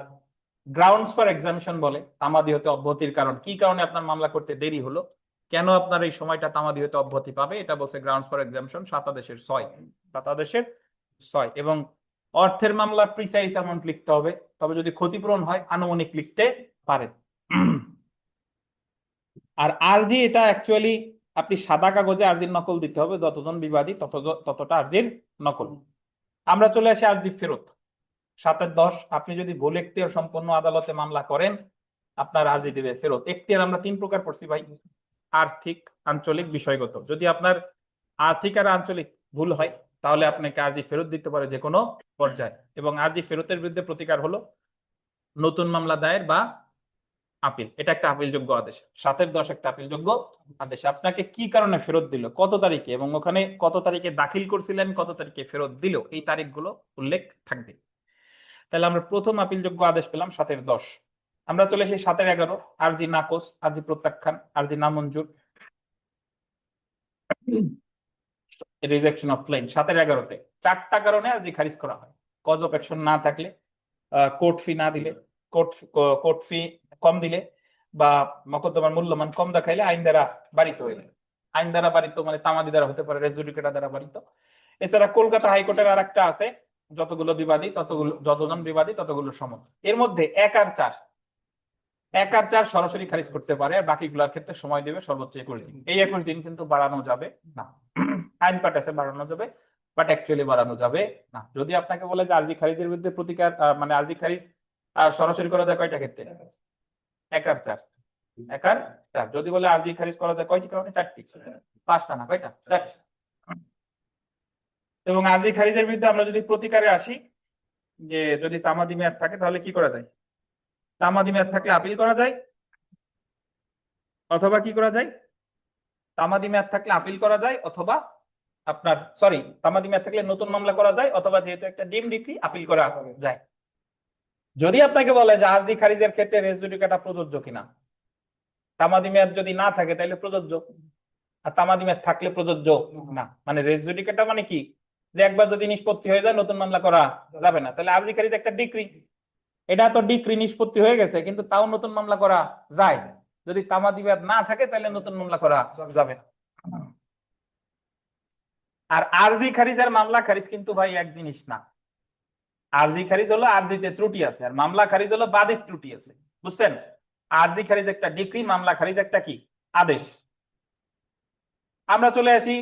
গ্রাউন্ডস ফর এক্সামিশন বলে তামাদি হতে অব্যাহতির কারণ, কি কারণে আপনার মামলা করতে দেরি হলো, কেন আপনার এই সময়টা তামাদি হতে অব্যাহতি পাবে, এটা বলছে গ্রাউন্ডস ফর এক্সামিশন 7 আদেশের 6 এবং অর্থের মামলা প্রিসাইজ অ্যামাউন্ট লিখতে হবে, তবে যদি ক্ষতিপূরণ হয় আনুমানিক লিখতে পারেন। আর আরজি এটা অ্যাকচুয়ালি আপনি সাদা কাগজে আরজির নকল দিতে হবে, যতজন বিবাদী ততটা আরজির নকল। আমরা চলে আসি আরজি ফেরত। 7-10, আপনি যদি ভুল এখতিয়ার সম্পন্ন আদালতে মামলা করেন, আপনার আরজি দিবে ফেরত। এখতিয়ার আমরা 3 প্রকার পড়ছি ভাই: আর্থিক, আঞ্চলিক, বিষয়গত। যদি আপনার আর্থিক আর আঞ্চলিক ভুল হয়, তাহলে আপনাকে আরজি ফেরত দিতে পারে যে কোনো পর্যায়ে। এবং আরজি ফেরতের বিরুদ্ধে প্রতিকার হলো নতুন মামলা দায়ের বা আপিল। এটা একটা আপিলযোগ্য আদেশ। 7-10 একটা আপিলযোগ্য আদেশ। আপনাকে কি কারণে ফেরত দিল, কত তারিখে, এবং ওখানে কত তারিখে দাখিল করছিলেন, কত তারিখে ফেরত দিল, এই তারিখগুলো উল্লেখ থাকবে। তাহলে আমরা প্রথম আপিলযোগ্য আদেশ পেলাম 7-10। আমরা চলে এসে 7-11, আরজি নাকচ, আরজি প্রত্যাখ্যান, আরজি নামঞ্জুর, রিজেকশন অফ ক্লেম। 7-11-তে 4টা কারণে আরজি খারিজ করা হয়। কজ অফ অ্যাকশন না থাকলে, কোর্ট ফি না দিলে, কোর্ট ফি কম দিলে, বা মকদ্দমার মূল্যমান কম দেখাইলে, আইন দ্বারা বারিত হইলে। আইন দ্বারা বারিত মানে তামাদি দ্বারা হতে পারে, রেস জুডিকেটা দ্বারা বারিত। এছাড়া কলকাতা হাইকোর্টের আর একটা আছে, যতজন বিবাদী ততগুলো সমন। এর মধ্যে 1 আর 4 সরাসরি খারিজ করতে পারে, আর বাকিগুলোর ক্ষেত্রে সময় দেবে সর্বোচ্চ 21 দিন। এই 21 দিন কিন্তু বাড়ানো যাবে না। আইন পাঠাছে বাড়ানো যাবে, বাট অ্যাকচুয়ালি বাড়ানো যাবে না। যদি আপনাকে বলে যে আরজি খারিজের বিরুদ্ধে প্রতিকার, মানে আরজি খারিজ সরাসরি করা যায় কয়টা ক্ষেত্রে? 1 আর 4। 1 আর 4। যদি বলে আরজি খারিজ করা যায় কয়টি কারণে? 4টি। 5টা না, কয়টা? 4টি। এবং আরজি খারিজের বিরুদ্ধে আমরা যদি প্রতিকারে আসি, যে যদি তামাদি মেয়াদ থাকে, তাহলে কি করা যায়? তামাদি মেয়াদ থাকলে আপিল করা যায়, অথবা কি করা যায়? তামাদি মেয়াদ থাকলে আপিল করা যায়, অথবা আপনার তামাদি মেয়াদ থাকলে নতুন মামলা করা যায়, অথবা যেহেতু একটা ডিম ডিক্রি, আপিল করা যায়। যদি আপনাকে বলে যে আরজি খারিজের ক্ষেত্রে রেস জুডিকাটা প্রযোজ্য কিনা, তামাদি মেয়াদ যদি না থাকে তাহলে প্রযোজ্য, আর তামাদি মেয়াদ থাকলে প্রযোজ্য না। মানে রেস জুডিকাটা মানে কি, যে একবার যদি নিষ্পত্তি হয়ে যায় নতুন মামলা করা যাবে না। তাহলে আরজি খারিজ একটা ডিক্রি, এটা তো ডিক্রি নিষ্পত্তি হয়ে গেছে, কিন্তু তাও নতুন মামলা করা যায়। যদি তামাদি মেয়াদ না থাকে তাহলে নতুন মামলা করা যাবে না। আর আরজি খারিজ আর মামলা খারিজ কিন্তু ভাই এক জিনিস না। আরজি খারিজ হলো আরজিতে ত্রুটি আছে, আর মামলা খারিজ হলো বাদীর ত্রুটি আছে। বুঝছেন? আরজি খারিজ একটা ডিক্রি, মামলা খারিজ একটা কি? আদেশ। আমরা চলে আসি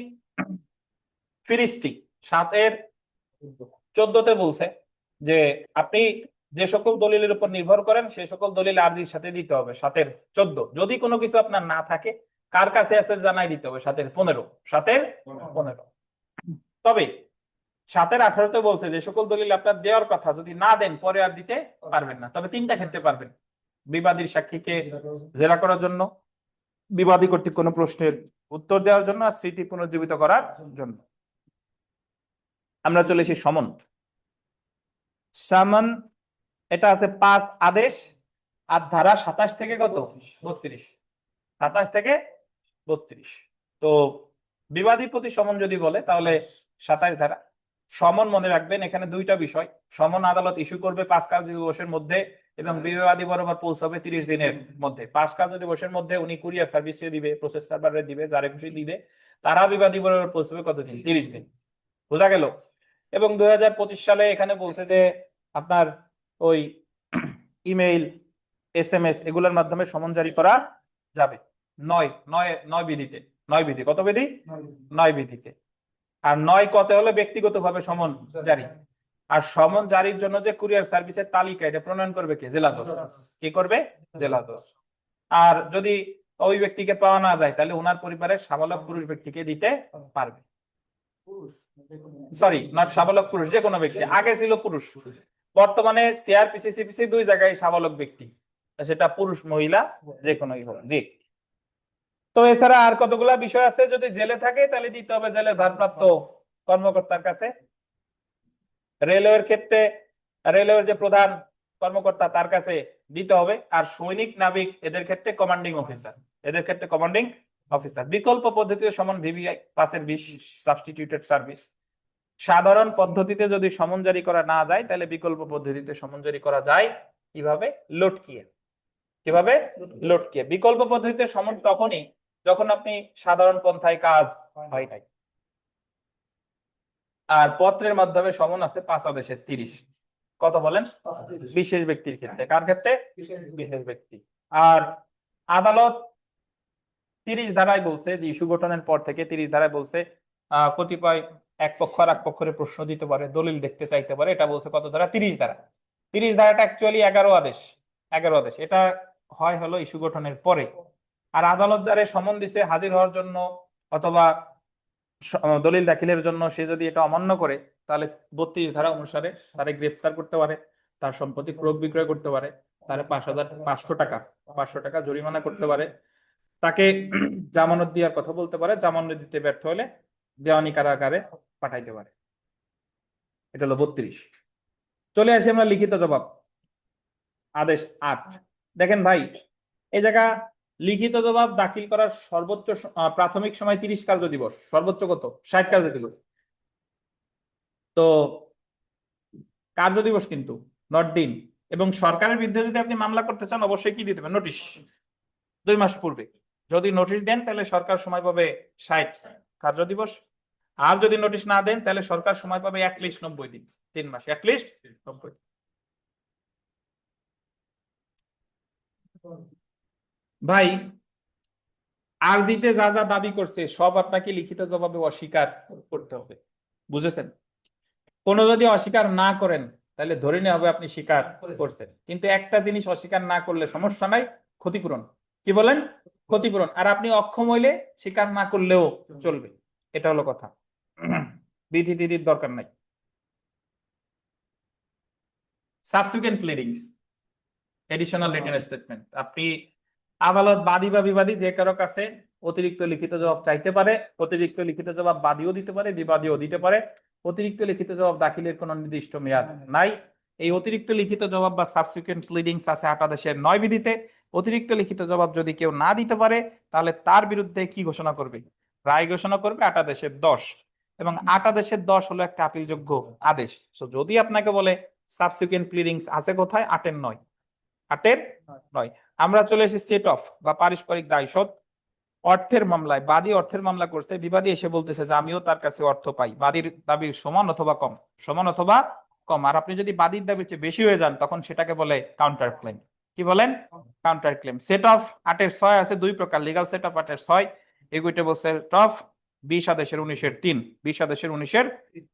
ফিরিস্তি। 7-14-তে বলছে যে আপনি যে সকল দলিলের উপর নির্ভর করেন, সে সকল দলিল আরজির সাথে দিতে হবে। 7-14, যদি কোনো কিছু আপনার না থাকে, কার কাছে আছে জানাই দিতে হবে। 7-15। তবে 7-18-তে বলছে যে সকল দলিল আপনার দেওয়ার কথা, যদি না দেন পরে আর দিতে পারবেন না। তবে 3টা ক্ষেত্রে পারবেন: বিবাদীর সাক্ষীকে জেরা করার জন্য, বিবাদী কর্তৃক কোনো প্রশ্নের উত্তর দেওয়ার জন্য, আর স্মৃতি পুনর্জীবিত করার জন্য। আমরা চলে এসেছি সমন। সামন এটা আছে 5 আদেশ, আর ধারা 27 থেকে কত? 32। 27 থেকে 32। তো বিবাদীর প্রতি সমন যদি বলে, তাহলে 27 ধারা। সমন মনে রাখবেন, এখানে 2টা বিষয়: সমন আদালত ইস্যু করবে 5 কার্যদিবসের মধ্যে, এবং বিবাদী বরাবর পৌঁছাবে 30 দিনের মধ্যে। 5 কার্যদিবসের মধ্যে উনি কুরিয়ার সার্ভিসে দিবে, প্রসেস সার্ভারে দিবে, যারে খুশি দিবে, তারা বিবাদী বরাবর পৌঁছাবে কতদিন? 30 দিন। বোঝা গেল? এবং 2025 সালে এখানে বলছে যে আপনার ওই ইমেইল, SMS এগুলোর মাধ্যমে সমন জারি করা যাবে নয় নয় নয় বিধিতে। 9 বিধি, কত বিধি? 9 বিধিতে। আর 9 কতে হলে ব্যক্তিগতভাবে সমন জারি। আর সমন জারির জন্য যে কুরিয়ার সার্ভিসের তালিকা, এটা প্রণয়ন করবে কে? জেলাজজ। কি করবে? জেলাজজ। আর যদি ওই ব্যক্তিকে পাওয়া না যায়, তাহলে ওনার পরিবারের সাবালক পুরুষ ব্যক্তিকে দিতে পারবে। সরি, নট সাবালক পুরুষ, যে কোনো ব্যক্তি। আগে ছিল পুরুষ, বর্তমানে সিআরপিসি, সিপিসি দুই জায়গায় সাবালক ব্যক্তি, সেটা পুরুষ মহিলা যে কোনোই হোক। জি। তো এছাড়া আর কতগুলা বিষয় আছে। যদি জেলে থাকে তাহলে দিতে হবে জেলের ভারপ্রাপ্ত কর্মকর্তার কাছে। রেলওয়ের ক্ষেত্রে রেলওয়ের যে প্রধান কর্মকর্তা তার কাছে দিতে হবে। আর সৈনিক, নাবিক এদের ক্ষেত্রে কমান্ডিং অফিসার, এদের ক্ষেত্রে কমান্ডিং অফিসার। বিকল্প পদ্ধতিতে সমন VVI 5/20 সাবস্টিটিউটেড সার্ভিস। সাধারণ পদ্ধতিতে যদি সমন জারি করা না যায়, তাহলে বিকল্প পদ্ধতিতে সমন জারি করা যায়। কিভাবে? লটকিয়ে। কিভাবে? লটকিয়ে। বিকল্প পদ্ধতিতে সমন তখনই যখন আপনি সাধারণ পন্থায় কাজ হয় নাই। আর পত্রের মাধ্যমে সমন আছে 5 আদেশের 30। কত বলেন? বিশেষ ব্যক্তির ক্ষেত্রে। কার ক্ষেত্রে? বিশেষ ব্যক্তি। আর আদালত 30 ধারায় বলছে যে ইস্যু গঠনের পর থেকে 30 ধারায় বলছে কতিপয় এক পক্ষ আর এক পক্ষের প্রশ্ন দিতে পারে, দলিল দেখতে চাইতে পারে। এটা বলছে কত ধারা? 30 ধারা। 30 ধারাটা অ্যাকচুয়ালি 11 আদেশ। 11 আদেশ। এটা হয় হলো ইস্যু গঠনের পরে। আর আদালত যারে সমন দিছে হাজির হওয়ার জন্য অথবা দলিল দাখিলের জন্য, সে যদি এটা অমান্য করে, তাহলে 32 ধারা অনুসারে তারে গ্রেফতার করতে পারে, তার সম্পত্তি ক্রয় বিক্রয় করতে পারে, তারে 5,500 টাকা জরিমানা করতে পারে, তাকে জামানত দেওয়ার কথা বলতে পারে, জামানত দিতে ব্যর্থ হলে দেওয়ানি কারাগারে পাঠাইতে পারে। এটা হলো 32। চলে আসি আমরা লিখিত জবাব, আদেশ 8। দেখেন ভাই, এই জায়গা লিখিত জবাব দাখিল করার সর্বোচ্চ প্রাথমিক সময় 30 কার্যদিবস, সর্বোচ্চ কত? 60 কার্যদিবস। তো কার্যদিবস কিন্তু, নট দিন। এবং সরকারের বিরুদ্ধে যদি আপনি মামলা করতে চান, অবশ্যই কি দিতে হবে? নোটিশ। 2 মাস পূর্বে যদি নোটিশ দেন, তাহলে সরকার সময় পাবে 60 কার্যদিবস। আর যদি নোটিশ না দেন, তাহলে সরকার সময় পাবে অ্যাটলিস্ট 90 দিন। 3 মাস, অ্যাটলিস্ট 90 দিন। ভাই, আরজিতে যা যা দাবি করছে সব আপনাকে লিখিত জবাবে অস্বীকার করতে হবে। বুঝেছেন? কোনো যদি অস্বীকার না করেন, তাহলে ধরে নেওয়া হবে আপনি স্বীকার করছেন। কিন্তু একটা জিনিস অস্বীকার না করলে সমস্যা নাই, ক্ষতিপূরণ। কি বলেন? ক্ষতিপূরণ। আর আপনি অক্ষম হইলে স্বীকার না করলেও চলবে। এটা হলো কথা। বিধি টিধির দরকার নাই। Subsequent pleadings, additional written statement. আপনি আদালত বাদী বা বিবাদী যে কারো কাছে অতিরিক্ত লিখিত জবাব চাইতে পারে। অতিরিক্ত লিখিত জবাব বাদীও দিতে পারে, বিবাদীও দিতে পারে। অতিরিক্ত লিখিত জবাব দাখিলের কোনো নির্দিষ্ট মেয়াদ নাই। এই অতিরিক্ত লিখিত জবাব বা সাবসিকুয়েন্ট প্লিডিংস আছে 8 আদেশের 9 বিধিতে। অতিরিক্ত লিখিত জবাব যদি কেউ না দিতে পারে, তাহলে তার বিরুদ্ধে কি ঘোষণা করবে? রায় ঘোষণা করবে 8 আদেশের 10। এবং 8 আদেশের 10 হলো একটা আপিলযোগ্য আদেশ। তো যদি আপনাকে বলে সাবসিকুয়েন্ট প্লিডিংস আছে কোথায়? 8-এর 9। 8-এর 9। আমরা চলে এসেছি সেট অফ বা পারস্পরিক দায়শোধ। অর্থের মামলায় বাদী অর্থের মামলা করছে, বিবাদী এসে বলতেছে যে আমিও তার কাছে অর্থ পাই। বাদীর দাবির সমান অথবা কম, সমান অথবা কম। আর আপনি যদি বাদীর দাবির চেয়ে বেশি হয়ে যান, তখন সেটাকে বলে কাউন্টার ক্লেম। কি বলেন? Counter claim. সেট অফ 8-এর 6 আছে 2 প্রকার। লিগাল সেট অফ 8-এর 6, ইকুইটেবল সেট অফ 20 আদেশের 19-এর 3। 20 আদেশের 19-এর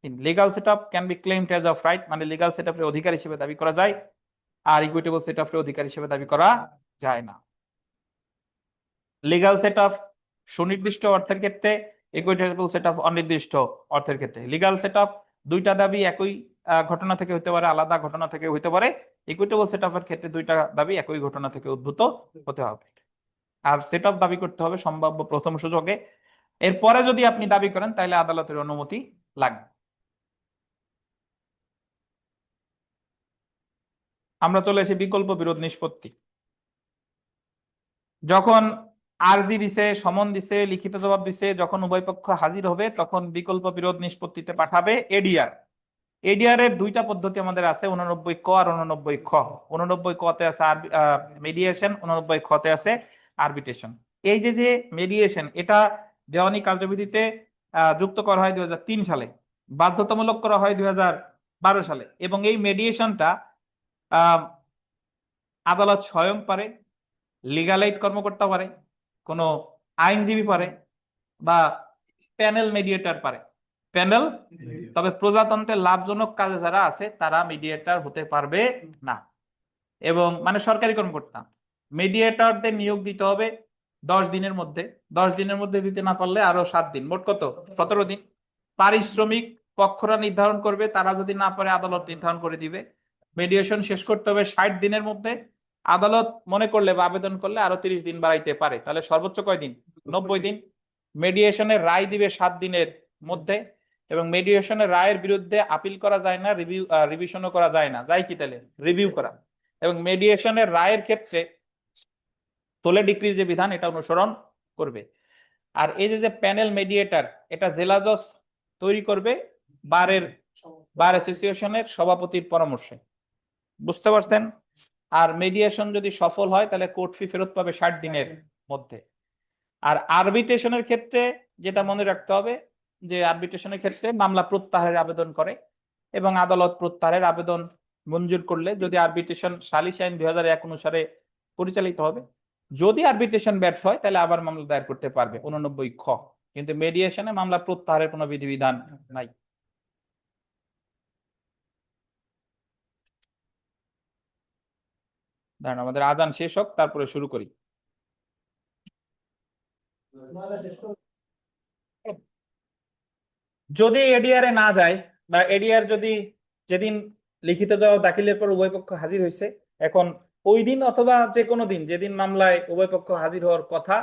3। Legal set off can be claimed as of right, মানে লিগাল সেট অফের অধিকার হিসেবে দাবি করা যায়। আর ইকুইটেবল সেট অফের অধিকার হিসেবে দাবি করা যায় না। লিগাল সেট অফ সুনির্দিষ্ট অর্থের ক্ষেত্রে, ইকুইটেবল সেট অফ অনির্দিষ্ট অর্থের ক্ষেত্রে। লিগাল সেট অফ দুইটা দাবি একই ঘটনা থেকে হতে পারে, আলাদা ঘটনা থেকে হতে পারে। ইকুইটেবল সেট অফের ক্ষেত্রে দুইটা দাবি একই ঘটনা থেকে উদ্ভূত হতে হবে। আর সেট অফ দাবি করতে হবে সম্ভাব্য প্রথম সুযোগে। এরপরে যদি আপনি দাবি করেন, তাহলে আদালতের অনুমতি লাগবে। আমরা চলে এসে বিকল্প বিরোধ নিষ্পত্তি। যখন আরজি দিছে, সমন দিছে, লিখিত জবাব দিছে, যখন উভয় পক্ষ হাজির হবে, তখন বিকল্প বিরোধ নিষ্পত্তিতে পাঠাবে এডিআর। এডিআর এর দুইটা পদ্ধতি আমাদের আছে, 89 ক আর 89 খ। 89 ক তে আছে মেডিয়েশন, 89 খ তে আছে আরবিট্রেশন। এই যে যে মেডিয়েশন, এটা দেওয়ানি কার্যবিধিতে যুক্ত করা হয় 2003 সালে, বাধ্যতামূলক করা হয় 2012 সালে। এবং এই মেডিয়েশনটা আদালত স্বয়ং পারে, লিগ্যাল এইড কর্মকর্তা পারে, কোনো আইনজীবী পারে, বা প্যানেল মেডিয়েটর পারে। প্যানেল, তবে প্রজাতন্ত্রের লাভজনক কাজে যারা আছে তারা মিডিয়েটর হতে পারবে না। এবং মানে সরকারি কর্মকর্তা, মিডিয়েটরদের নিয়োগ দিতে হবে 10 দিনের মধ্যে। 10 দিনের মধ্যে দিতে না পারলে আরো 7 দিন, মোট কত, 17 দিন। পারিশ্রমিক পক্ষরা নির্ধারণ করবে, তারা যদি না পারে আদালত নির্ধারণ করে দিবে। মিডিয়েশন শেষ করতে হবে 60 দিনের মধ্যে। আদালত মনে করলে বা আবেদন করলে আরো 30 দিন বাড়াইতে পারে, তাহলে সর্বোচ্চ কয়দিন, 90 দিন। মেডিয়েশনের রায় দিবে 7 দিনের মধ্যে। এবং মেডিয়েশনের রায়ের বিরুদ্ধে আপিল করা যায় না, রিভিশনও করা যায় না, যায় কি তাহলে রিভিউ করা। এবং মেডিয়েশনের রায়ের ক্ষেত্রে তোলে ডিক্রির যে বিধান, এটা অনুসরণ করবে। আর এই যে যে প্যানেল মেডিয়েটর, এটা জেলা জজ তৈরি করবে বার অ্যাসোসিয়েশনের সভাপতির পরামর্শে। বুঝতে পারছেন? আর মেডিয়েশন যদি সফল হয় তাহলে কোর্ট ফি ফেরত পাবে 60 দিনের মধ্যে। আর আরবিট্রেশনের ক্ষেত্রে যেটা মনে রাখতে হবে, যে আরবিট্রেশনের ক্ষেত্রে মামলা প্রত্যাহারের আবেদন করে, এবং আদালত প্রত্যাহারের আবেদন মঞ্জুর করলে, যদি আরবিট্রেশন সালিস আইন 2001 অনুসারে পরিচালিত হবে, যদি আরবিট্রেশন ব্যর্থ হয় তাহলে আবার মামলা দায়ের করতে পারবে 89 খ। কিন্তু মেডিয়েশনে মামলা প্রত্যাহারের কোনো বিধিবিধান নাই। দাঁড়ান, আমাদের আজান শেষ হোক, তারপরে শুরু করি। যদি এডিআর এ না যায়, বা এডিআর যদি যেদিন লিখিত জবাব দাখিলের পর উভয় পক্ষ হাজির হয়েছে, এখন ওই দিন অথবা যে কোনো দিন যেদিন মামলায় উভয় পক্ষ হাজির হওয়ার কথা,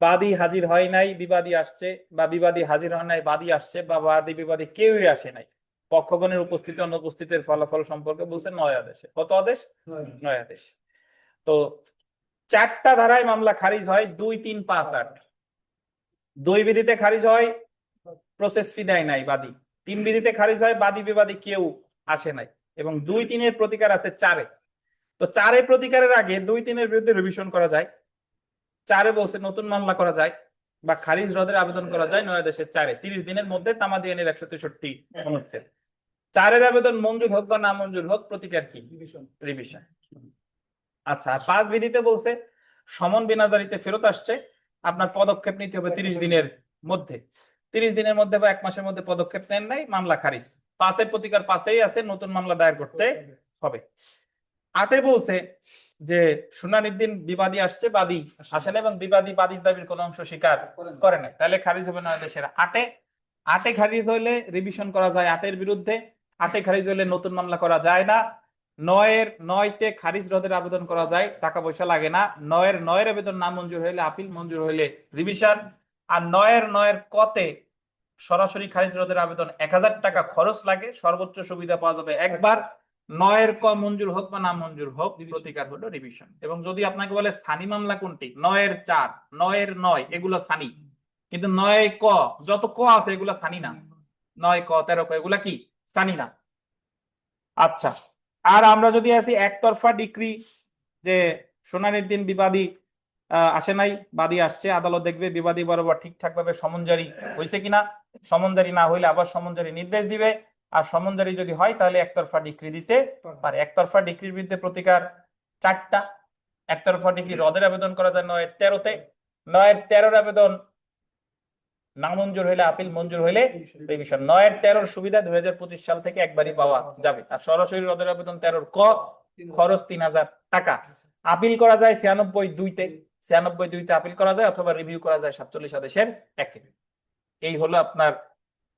বাদী হাজির হয় নাই, বিবাদী আসছে, বা বিবাদী হাজির হয় নাই, বাদী আসছে, বা বাদী বিবাদী কেউই আসে নাই, পক্ষগণের উপস্থিতি অনুপস্থিতির ফলাফল সম্পর্কে বলছে 9 আদেশে। কত আদেশ? 9 আদেশ। তো 4টা ধারায় মামলা খারিজ হয়, 2, 3, 5, 8। 2 বিধিতে খারিজ হয়, প্রসেস ফি দেয় নাই বাদী। 3 বিধিতে খারিজ হয়, বাদী বিবাদী কেউ আসে নাই। এবং 2, 3-এর প্রতিকার আছে 4-এ। তো 4-এ প্রতিকারের আগে 2, 3-এর বিরুদ্ধে রিভিশন করা যায়। 4-এ বলছে নতুন মামলা করা যায়, বা খারিজ রদের আবেদন করা যায় 9 আদেশের 4-এ 30 দিনের মধ্যে, তামাদি আইনের 163 অনুচ্ছেদ। 4-এর আবেদন মঞ্জুর হোক বা না মঞ্জুর হোক, প্রতিকার কি? রিভিশন। আচ্ছা, 5 বিধিতে বলছে সমন বিনাজারিতে ফেরত আসছে, আপনার পদক্ষেপ নিতে হবে 30 দিনের মধ্যে। 30 দিনের মধ্যে বা 1 মাসের মধ্যে পদক্ষেপ নেন নাই, মামলা খারিজ। 5-এর প্রতিকার 5-এই আছে, নতুন মামলা দায়ের করতে হবে। 8-এ বলছে যে শুনানির দিন বিবাদী আসছে, বাদী আসে না, এবং বিবাদী বাদীর দাবির কোনো অংশ স্বীকার করে না, তাহলে খারিজ হবে 9 আদেশের 8-এ। 8-এ খারিজ হইলে রিভিশন করা যায় 8-এর বিরুদ্ধে। 8-এ খারিজ হইলে নতুন মামলা করা যায় না। 9-তে খারিজ রদের আবেদন করা যায়, টাকা পয়সা লাগে না। 9-এর আবেদন না মঞ্জুর হইলে আপিল, মঞ্জুর হইলে রিভিশন। আর 9-এর কতে সরাসরি খারিজ রদের আবেদন 1000 টাকা খরচ লাগে, সর্বোচ্চ সুবিধা পাওয়া যাবে একবার। 9-এর ক মঞ্জুর হোক বা না মঞ্জুর হোক, প্রতিকার হলো রিভিশন। এবং যদি আপনাকে বলে স্থানী মামলা কোনটি, 9-এর 4, 9-এর 9, এগুলো স্থানী। কিন্তু 9 ক, যত ক আছে এগুলো স্থানী না। 9 ক 13 ক এগুলা কি স্থানী না। আচ্ছা, আর আমরা যদি আসি একতরফা ডিক্রি, যে শুনানির দিন বিবাদী আসে নাই, বাদী আসছে, আদালত দেখবে বিবাদী বরাবর ঠিকঠাক ভাবে সমন জারি হয়েছে কিনা। সমন জারি না হইলে আবার সমন জারি নির্দেশ দিবে। আর সমন জারি যদি হয় তাহলে একতরফা ডিক্রি দিতে পারে। একতরফা ডিক্রির বিরুদ্ধে প্রতিকার 4টা। একতরফা ডিক্রি রদের আবেদন করা যায় 9-এর 13-তে। 9-এর 13-এর আবেদন না মঞ্জুর হইলে আপিল, মঞ্জুর হইলে রিভিশন। 9-এর 13-এর সুবিধা 2025 সাল থেকে একবারই পাওয়া যাবে। আর সরাসরি রদের আবেদন 13-এর ক, খরচ 3000 টাকা। আপিল করা যায় 96(2)-তে। 96(2)-তে আপিল করা যায়, অথবা রিভিউ করা যায় 47 আদেশের 1-এ। এই হলো আপনার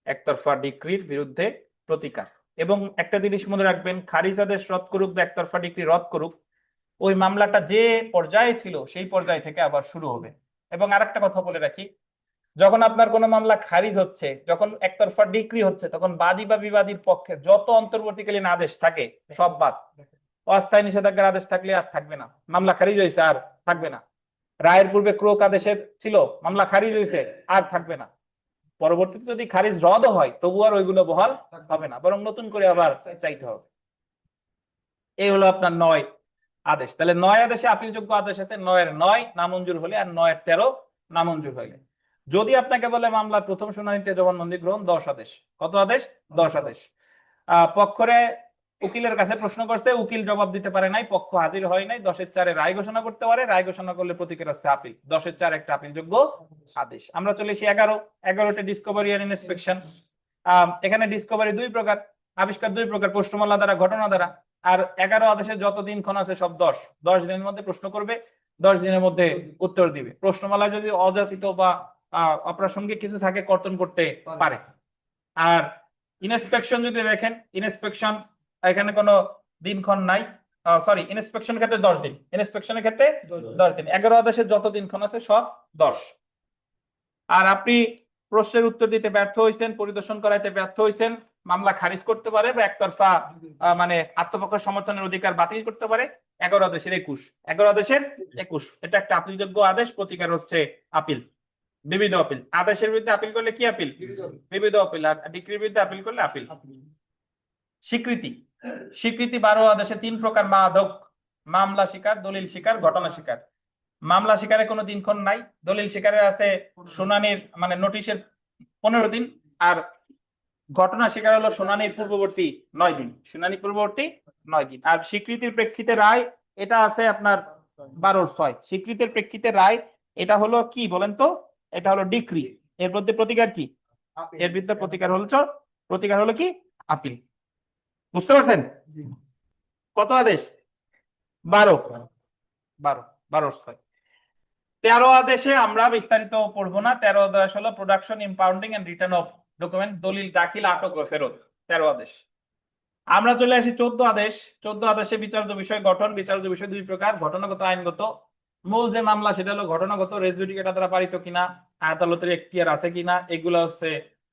একতরফা ডিক্রির বিরুদ্ধে প্রতিকার। এবং একটা জিনিস মনে রাখবেন, খারিজ আদেশ রদ করুক বা একতরফা ডিক্রি রদ করুক, ওই মামলাটা যে পর্যায়ে ছিল সেই পর্যায় থেকে আবার শুরু হবে। এবং আরেকটা কথা বলে রাখি, যখন আপনার কোনো মামলা খারিজ হচ্ছে, যখন একতরফা ডিক্রি হচ্ছে, তখন বাদী বা বিবাদীর পক্ষে যত অন্তর্বর্তীকালীন আদেশ থাকে সব বাদ। অস্থায়ী নিষেধাজ্ঞার আদেশ থাকলে আর থাকবে না, মামলা খারিজ হয়েছে আর থাকবে না। রায়ের পূর্বে ক্রোক আদেশের ছিল, মামলা খারিজ হয়েছে আর থাকবে না। পরবর্তীতে যদি খারিজ রদও হয় তবু আর ওইগুলো বহাল হবে না, বরং নতুন করে আবার চাইতে হবে। এই হলো আপনার 9 আদেশ। তাহলে 9 আদেশে আপিলযোগ্য আদেশ আছে 9-9 নামঞ্জুর হলে, আর 9-13 নামঞ্জুর হইলে। যদি আপনাকে বলে মামলার প্রথম শুনানিতে জবানবন্দি গ্রহণ 10 আদেশ। কত আদেশ? 10 আদেশ। পক্ষরে উকিলের কাছে প্রশ্ন করছে, উকিল জবাব দিতে পারে নাই, পক্ষ হাজির হয় নাই, 10-4 রায় ঘোষণা করতে পারে, রায় ঘোষণা করলে প্রতীকের হস্তে আপিল। 10-4 একটা আপিলযোগ্য আদেশ। আমরা চলে এসি 11তে ডিসকভারি আর ইন্সপেকশন। এখানে ডিসকভারি 2 প্রকার, আবিষ্কার 2 প্রকার, প্রশ্নমালা দ্বারা, ঘটনা দ্বারা। আর 11 আদেশে যত দিনক্ষণ আছে সব 10 দিনের মধ্যে প্রশ্ন করবে, 10 দিনের মধ্যে উত্তর দিবে। প্রশ্নমালায় যদি অযাচিত বা অপ্রাসঙ্গিক কিছু থাকে কর্তন করতে পারে। আর ইন্সপেকশন যদি দেখেন, ইন্সপেকশন এখানে কোনো দিনক্ষণ নাই, সরি, ইন্সপেকশনের ক্ষেত্রে 10 দিন, ইন্সপেকশনের ক্ষেত্রে 10 দিন। 11 আদেশের যত দিনক্ষণ আছে সব 10। আর আপনি প্রশ্নের উত্তর দিতে ব্যর্থ হয়েছেন, পরিদর্শন করাইতে ব্যর্থ হয়েছেন, মামলা খারিজ করতে পারে বা একতরফা মানে আত্মপক্ষ সমর্থনের অধিকার বাতিল করতে পারে 11 আদেশের 21। 11 আদেশের 21 এটা একটা আপিলযোগ্য আদেশ, প্রতিকার হচ্ছে আপিল, বিবিধ আপিল। আদেশের বিরুদ্ধে আপিল করলে কি আপিল? বিবিধ আপিল। আর ডিক্রির বিরুদ্ধে আপিল করলে আপিল। স্বীকৃতি। স্বীকৃতি 12 আদেশে 3 প্রকার মাদক: মামলা শিকার, দলিল শিকার, ঘটনা শিকার। মামলা শিকারে কোনো দিনক্ষণ নাই, দলিল শিকারে আছে শুনানির মানে নোটিশের 15 দিন, আর ঘটনা শিকার হলো শুনানির পূর্ববর্তী 9 দিন, শুনানি পূর্ববর্তী 9 দিন। আর স্বীকৃতির প্রেক্ষিতে রায় এটা আছে আপনার 12-6। স্বীকৃতির প্রেক্ষিতে রায় এটা হলো কি বলেন তো? এটা হলো ডিক্রি। এর মধ্যে প্রতিকার কি? এর বিরুদ্ধে প্রতিকার হলো কি? আপিল। বুঝতে পারছেন? কত আদেশ? 12-6। 13 আদেশে আমরা বিস্তারিত পড়বো না। 13 আদেশ হলো production, impounding and return of document, দলিল দাখিল, আটক ও ফেরত। 13 আদেশ। আমরা চলে আসি 14 আদেশ। 14 আদেশে বিচার্য বিষয় গঠন। বিচার্য বিষয় 2 প্রকার: ঘটনাগত, আইনগত। মূল যে মামলা সেটা হলো ঘটনাগত, রেস জুডিকেটা দ্বারা পারিত কিনা, আদালতের এখতিয়ার আছে কিনা, এগুলো হচ্ছে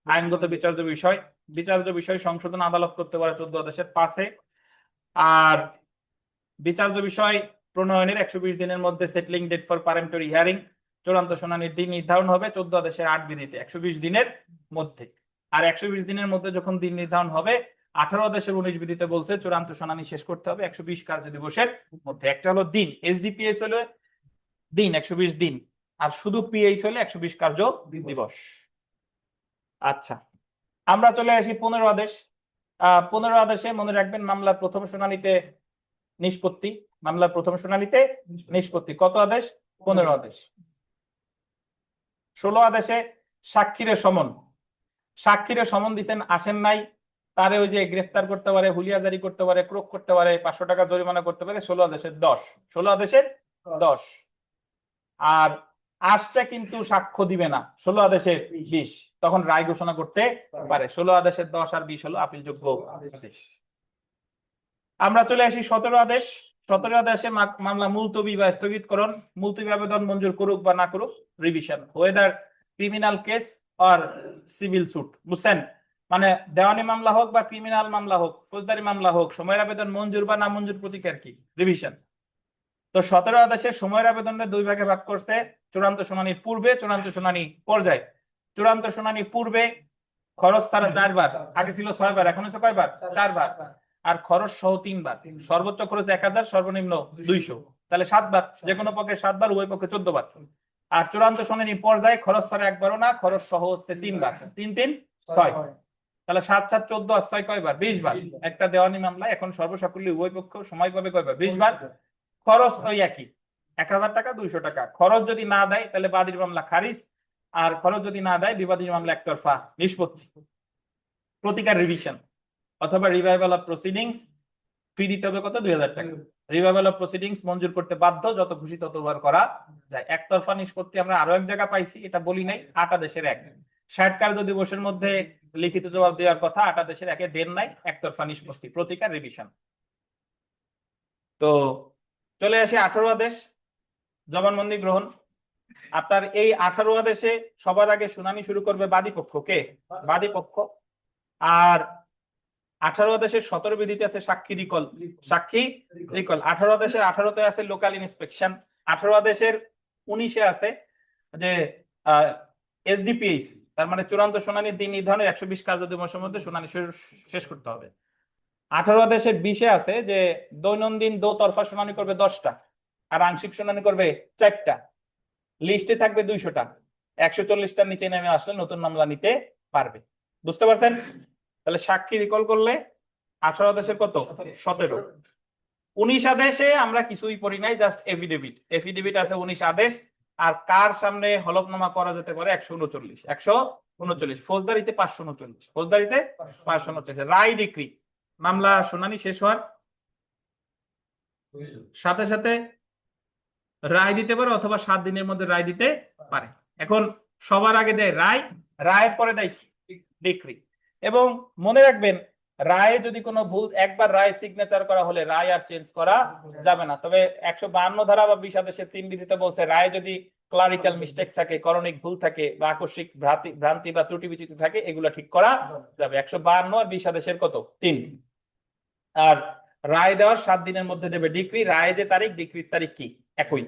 আইনগত বিচার্য বিষয়। বিচার্য বিষয় সংশোধন আদালত করতে পারে 14 আদেশের 5-এ। আর বিচার্য বিষয় প্রণয়নের 120 দিনের মধ্যে সেটলিং ডেট ফর পারেন্টরি হিয়ারিং, চূড়ান্ত শুনানির দিন নির্ধারণ হবে 14 আদেশের 8 বিধিতে 120 দিনের মধ্যে। আর 120 দিনের মধ্যে যখন দিন নির্ধারণ হবে, 18 আদেশের 19 বিধিতে বলছে চূড়ান্ত শুনানি শেষ করতে হবে 120 কার্য দিবসের মধ্যে। একটা হলো দিন, এসডিপিএস হলো দিন 120 দিন, আর শুধু পিএইচ হলে 120 কার্য দিবস। আচ্ছা, আমরা চলে আসি 15 আদেশ। 15 আদেশে মনে রাখবেন মামলার প্রথম শুনানিতে নিষ্পত্তি। মামলার প্রথম শুনানিতে নিষ্পত্তি। কত আদেশ? 15 আদেশ। 16 আদেশে সাক্ষীর সমন। সাক্ষীর সমন দিচ্ছেন, আসেন নাই, তারে ওই যে গ্রেফতার করতে পারে, হুলিয়া জারি করতে পারে, ক্রোক করতে পারে, 500 টাকা জরিমানা করতে পারে। 16 আদেশের 10। 16 আদেশের 10। আর আসছে কিন্তু সাক্ষ্য দিবে না 16 আদেশের 20, তখন রায় ঘোষণা করতে পারে। 16 আদেশের 10 আর 20 হলো আপিলযোগ্য আদেশ। আমরা চলে আসি 17 আদেশ। 17 আদেশে মামলা মুলতবি বা স্থগিতকরণ। মুলতবি আবেদন মঞ্জুর করুক বা না করুক, রিভিশন, ওয়েদার ক্রিমিনাল কেস আর সিভিল সুট। বুঝছেন? মানে দেওয়ানি মামলা হোক বা ক্রিমিনাল মামলা হোক, ফৌজদারি মামলা হোক, সময়ের আবেদন মঞ্জুর বা না মঞ্জুর প্রতিকার কি? রিভিশন। তো 17 আদেশে সময়ের আবেদনটা 2 ভাগে ভাগ করছে: চূড়ান্ত শুনানির পূর্বে, চূড়ান্ত শুনানি পর্যায়ে। চূড়ান্ত শুনানি পূর্বে খরচ ছাড়া 4 বার, আগে ছিল 6 বার, এখন হচ্ছে কয়বার? 4 বার। আর খরচ সহ 3 বার। সর্বোচ্চ খরচ 1000, সর্বনিম্ন 200, তাহলে 7 বার। যে কোনো পক্ষে 7 বার, উভয় পক্ষে 14 বার। আর চূড়ান্ত শুনানি পর্যায়ে খরচ ছাড়া একবারও না, খরচ সহ হচ্ছে 3 বার। 3-3 6, তাহলে 7-7 14 আর 6 কয়বার? 20 বার। একটা দেওয়ানি মামলা এখন সর্বসাকুল্যে উভয় পক্ষ সময় পাবে কয়বার? 20 বার। খরচ ওই একই, 1000 টাকা, 200 টাকা। খরচ যদি না দেয় তাহলে বাদীর মামলা খারিজ, আর খরচ যদি না দেয় বিবাদীর মামলা একতরফা নিষ্পত্তি। প্রতিকার রিভিশন অথবা রিভাইভাল অফ প্রসিডিংস, ফি দিতে হবে কত? 2000 টাকা। রিভাইভাল অফ প্রসিডিংস মঞ্জুর করতে বাধ্য, যত খুশি ততবার করা যায়। একতরফা নিষ্পত্তি আমরা আরো এক জায়গা পাইছি, এটা বলি নাই, 8 আদেশের 1। 60 কার্য দিবসের মধ্যে লিখিত জবাব দেওয়ার কথা, 8 আদেশের 1-এ দেন নাই, একতরফা নিষ্পত্তি। প্রতিকার রিভিশন। তো চলে আসে 18 আদেশ, জবানবন্দি গ্রহণ। আপনার এই 18 আদেশে সবার আগে শুনানি শুরু করবে বাদী পক্ষ। কে? বাদী পক্ষ। আর 18 আদেশের 17 বিধিতে আছে সাক্ষী রিকল। সাক্ষী রিকল 18 আদেশের 18-তে আছে লোকাল ইন্সপেকশন। 18 আদেশের 19-এ আছে যে এসডিপিএইচ, তার মানে চূড়ান্ত শুনানির দিন নির্ধারণের 120 কার্য দিবসের মধ্যে শুনানি শেষ করতে হবে। 18 আদেশের 20-এ আছে যে দৈনন্দিন দোতরফা শুনানি করবে 10টা, আর আংশিক শুনানি করবে 4টা। লিস্টে থাকবে 200টা, 140টার নিচে নেমে আসলে নতুন মামলা নিতে পারবে। বুঝতে পারছেন? তাহলে সাক্ষী রিকল করলে 18 আদেশের কত? 17। 19 আদেশে আমরা কিছুই পড়ি নাই, জাস্ট এফিডেভিট। এফিডেভিট আছে 19 আদেশ। আর কার সামনে হলফনামা করা যেতে পারে? 139। ফৌজদারিতে 539। ফৌজদারিতে 539। রায় ডিক্রি, মামলা শুনানি শেষ হওয়ার সাথে সাথে রায় দিতে পারে অথবা 7 দিনের মধ্যে রায় দিতে পারে। এখন সবার আগে দেয় রায়, রায়ের পরে দেয় ডিক্রি। এবং মনে রাখবেন, রায়ে যদি কোনো ভুল, একবার রায় সিগনেচার করা হলে রায় আর চেঞ্জ করা যাবে না। তবে 152 ধারা বা 20 আদেশের 3 বিধিতে বলছে রায়ে যদি ক্লারিক্যাল মিস্টেক থাকে, করণিক ভুল থাকে বা আকস্মিক ভ্রান্তি বা ত্রুটি বিচ্যুতি থাকে, এগুলো ঠিক করা যাবে। 152 আর 20 আদেশের কত? 3। আর রায় দেওয়ার 7 দিনের মধ্যে দেবে ডিক্রি। রায় যে তারিখ, ডিক্রির তারিখ কি? একই।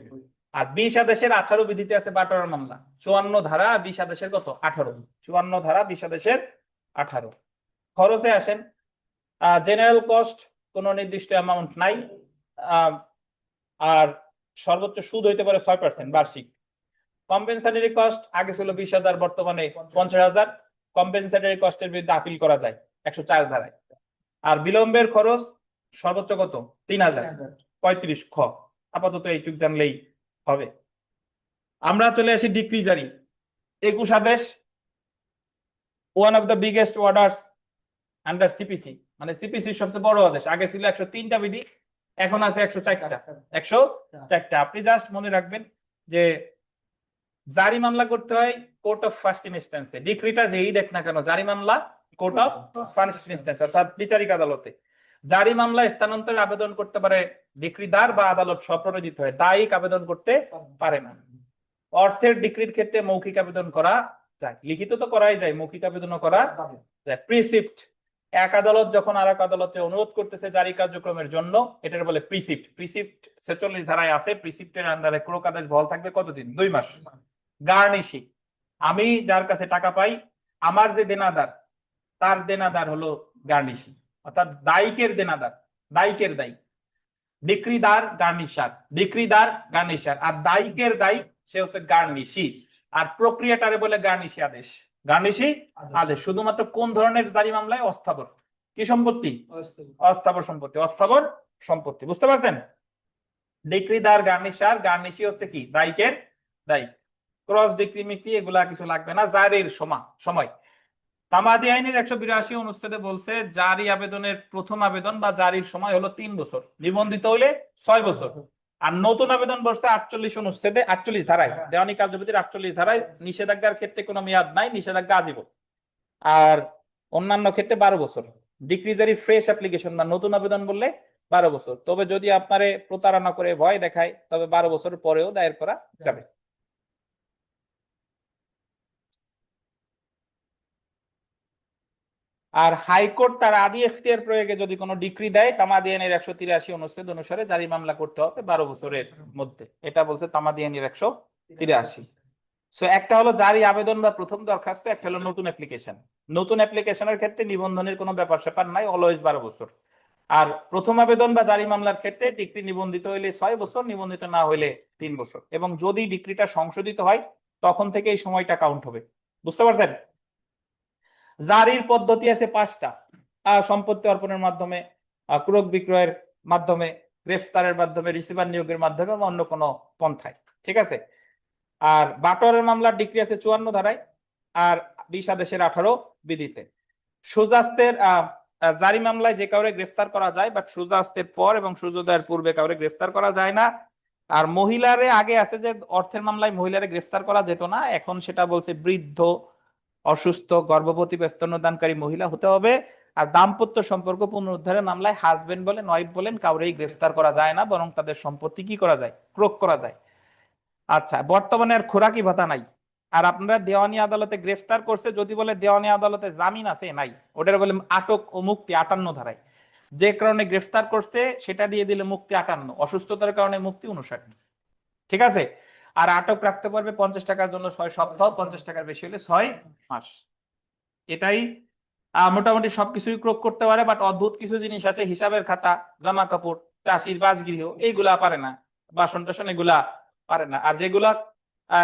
আর 20 আদেশের 18 বিধিতে আছে বাটোয়ারা মামলা। 54 ধারা 20 আদেশের কত? 18। 54 ধারা 20 আদেশের 18। খরচে আসেন, জেনারেল কস্ট কোনো নির্দিষ্ট অ্যামাউন্ট নাই। আর সর্বোচ্চ সুদ হইতে পারে 6% বার্ষিক। কম্পেনসেটরি কস্ট আগে ছিল 20,000, বর্তমানে 50,000। কম্পেনসেটরি কস্টের বিরুদ্ধে আপিল করা যায় 104 ধারায়। আর বিলম্বের খরচ সর্বোচ্চ কত? 3,000। 35 খ। আপাতত এইটুক জানলেই হবে। আমরা চলে আসি ডিক্রি জারি। 21 আদেশ, one of the biggest order under CPC, মানে সিপিসির সবচেয়ে বড় আদেশ। আগে ছিল 103টা বিধি, এখন আছে 104টা। 104টা। আপনি জাস্ট মনে রাখবেন যে জারি মামলা করতে হয় কোর্ট অফ ফার্স্ট ইনস্ট্যান্সে। ডিক্রিটা যেই দেখ না কেন, জারি মামলা কোর্ট অফ ফার্স্ট ইনস্ট্যান্স অর্থাৎ বিচারিক আদালতে। জারি মামলা স্থানান্তরে আবেদন করতে পারে ডিক্রিদার বা আদালত স্বপ্রণোদিত হয়ে, দায়িক আবেদন করতে পারে না। অর্থের ডিক্রির ক্ষেত্রে মৌখিক আবেদন করা যায়, লিখিত তো করাই যায়, মৌখিক আবেদনও করা যায়। প্রিসিপ্ট, এক আদালত যখন আর এক আদালতে অনুরোধ করতেছে জারি কার্যক্রমের জন্য, এটার বলে প্রিসিপ্ট। প্রিসিপ্ট 46 ধারায় আছে। প্রিসিপ্টের আন্ডারে ক্রোক আদেশ বহাল থাকবে কতদিন? 2 মাস। গার্নিশি, আমি যার কাছে টাকা পাই, আমার যে দেনাদার, তার দেনাদার হলো গার্নিশি, অর্থাৎ দায়িকের দেনাদার, দায়িকের দায়ী। ডিক্রিদার গার্নিশার, ডিক্রিদার গার্নিশার, আর দায়িকের দায়ী সে হচ্ছে গার্নিশি। আর প্রক্রিয়াটারে বলে গার্নিশি আদেশ। গার্নিশি আদেশ শুধুমাত্র কোন ধরনের জারি মামলায়? অস্থাবর। কি সম্পত্তি? অস্থাবর সম্পত্তি। অস্থাবর সম্পত্তি। বুঝতে পারছেন? ডিক্রিদার গার্নিশার, গার্নিশি হচ্ছে কি? দায়িকের দায়ী। ক্রস ডিক্রি মিক্রি এগুলা কিছু লাগবে না। জারির সময় তামাদি আইনের 182 অনুচ্ছেদে বলছে জারি আবেদনের প্রথম আবেদন বা জারির সময় হলো 3 বছর, নিবন্ধিত হইলে 6 বছর। আর নতুন আবেদন বলছে 48 অনুচ্ছেদে, 48 ধারায়, দেওয়ানি কার্যবিধির 48 ধারায় নিষেধাজ্ঞার ক্ষেত্রে কোনো মেয়াদ নাই, নিষেধাজ্ঞা আজীবন। আর অন্যান্য ক্ষেত্রে 12 বছর। ডিক্রি জারি ফ্রেশ অ্যাপ্লিকেশন বা নতুন আবেদন বললে 12 বছর। তবে যদি আপনারে প্রতারণা করে ভয় দেখায়, তবে 12 বছর পরেও দায়ের করা যাবে। আর হাইকোর্ট তার আদি এখতিয়ার প্রয়োগে যদি কোনো ডিক্রি দেয়, তামাদি আইনের 183 অনুচ্ছেদ অনুসারে জারি মামলা করতে হবে 12 বছরের মধ্যে। এটা বলছে তামাদি আইনের 183। সো একটা হলো জারি আবেদন বা প্রথম দরখাস্ত, একটা হলো নতুন অ্যাপ্লিকেশন। নতুন অ্যাপ্লিকেশনের ক্ষেত্রে নিবন্ধনের কোনো ব্যাপার স্যাপার নাই, অলওয়েজ 12 বছর। আর প্রথম আবেদন বা জারি মামলার ক্ষেত্রে ডিক্রি নিবন্ধিত হইলে 6 বছর, নিবন্ধিত না হইলে 3 বছর। এবং যদি ডিক্রিটা সংশোধিত হয়, তখন থেকে এই সময়টা কাউন্ট হবে। বুঝতে পারছেন? জারির পদ্ধতি আছে 5টা। সম্পত্তি অর্পণের মাধ্যমে, ক্রয় বিক্রয়ের মাধ্যমে, গ্রেফতারের মাধ্যমে, রিসিভার নিয়োগের মাধ্যমে বা অন্য কোনো পন্থায়। ঠিক আছে? আর বাটোয়ারের মামলার ডিক্রি আছে 54 ধারায় আর 20 আদেশের 18 বিধিতে। সূর্যাস্তের জারি মামলায় যে কাউরে গ্রেফতার করা যায়, বাট সূর্যাস্তের পর এবং সূর্যোদয়ের পূর্বে কাউরে গ্রেফতার করা যায় না। আর মহিলারে আগে আছে যে অর্থের মামলায় মহিলারে গ্রেফতার করা যেত না, এখন সেটা বলছে বৃদ্ধ, অসুস্থ, গর্ভবতী বা স্তন্যদানকারী মহিলা হতে হবে। আর দাম্পত্য সম্পর্ক পুনরুদ্ধারের মামলায় হাজবেন্ড বলেন, ওয়াইফ বলেন, কাউরেই গ্রেফতার করা যায় না, বরং তাদের সম্পত্তি কি করা যায়? ক্রোক করা যায়। আচ্ছা, বর্তমানে আর খোরাকি ভাতা নাই। আর আপনারা দেওয়ানি আদালতে গ্রেফতার করছে, যদি বলে দেওয়ানি আদালতে জামিন আছে, নাই, ওটার বলে আটক ও মুক্তি 58 ধারায়। যে কারণে গ্রেফতার করছে সেটা দিয়ে দিলে মুক্তি 58, অসুস্থতার কারণে মুক্তি 59। ঠিক আছে? আর আটক রাখতে পারবে 50 টাকার জন্য 6 সপ্তাহ, 50 টাকার বেশি হলে 6 মাস। এটাই মোটামুটি সবকিছুই ক্রোক করতে পারে, বাট অদ্ভুত কিছু জিনিস আছে, হিসাবের খাতা, জামা কাপড়, চাষির বাসগৃহ, এইগুলা পারে না, বাসন টাসন এগুলা পারে না। আর যেগুলা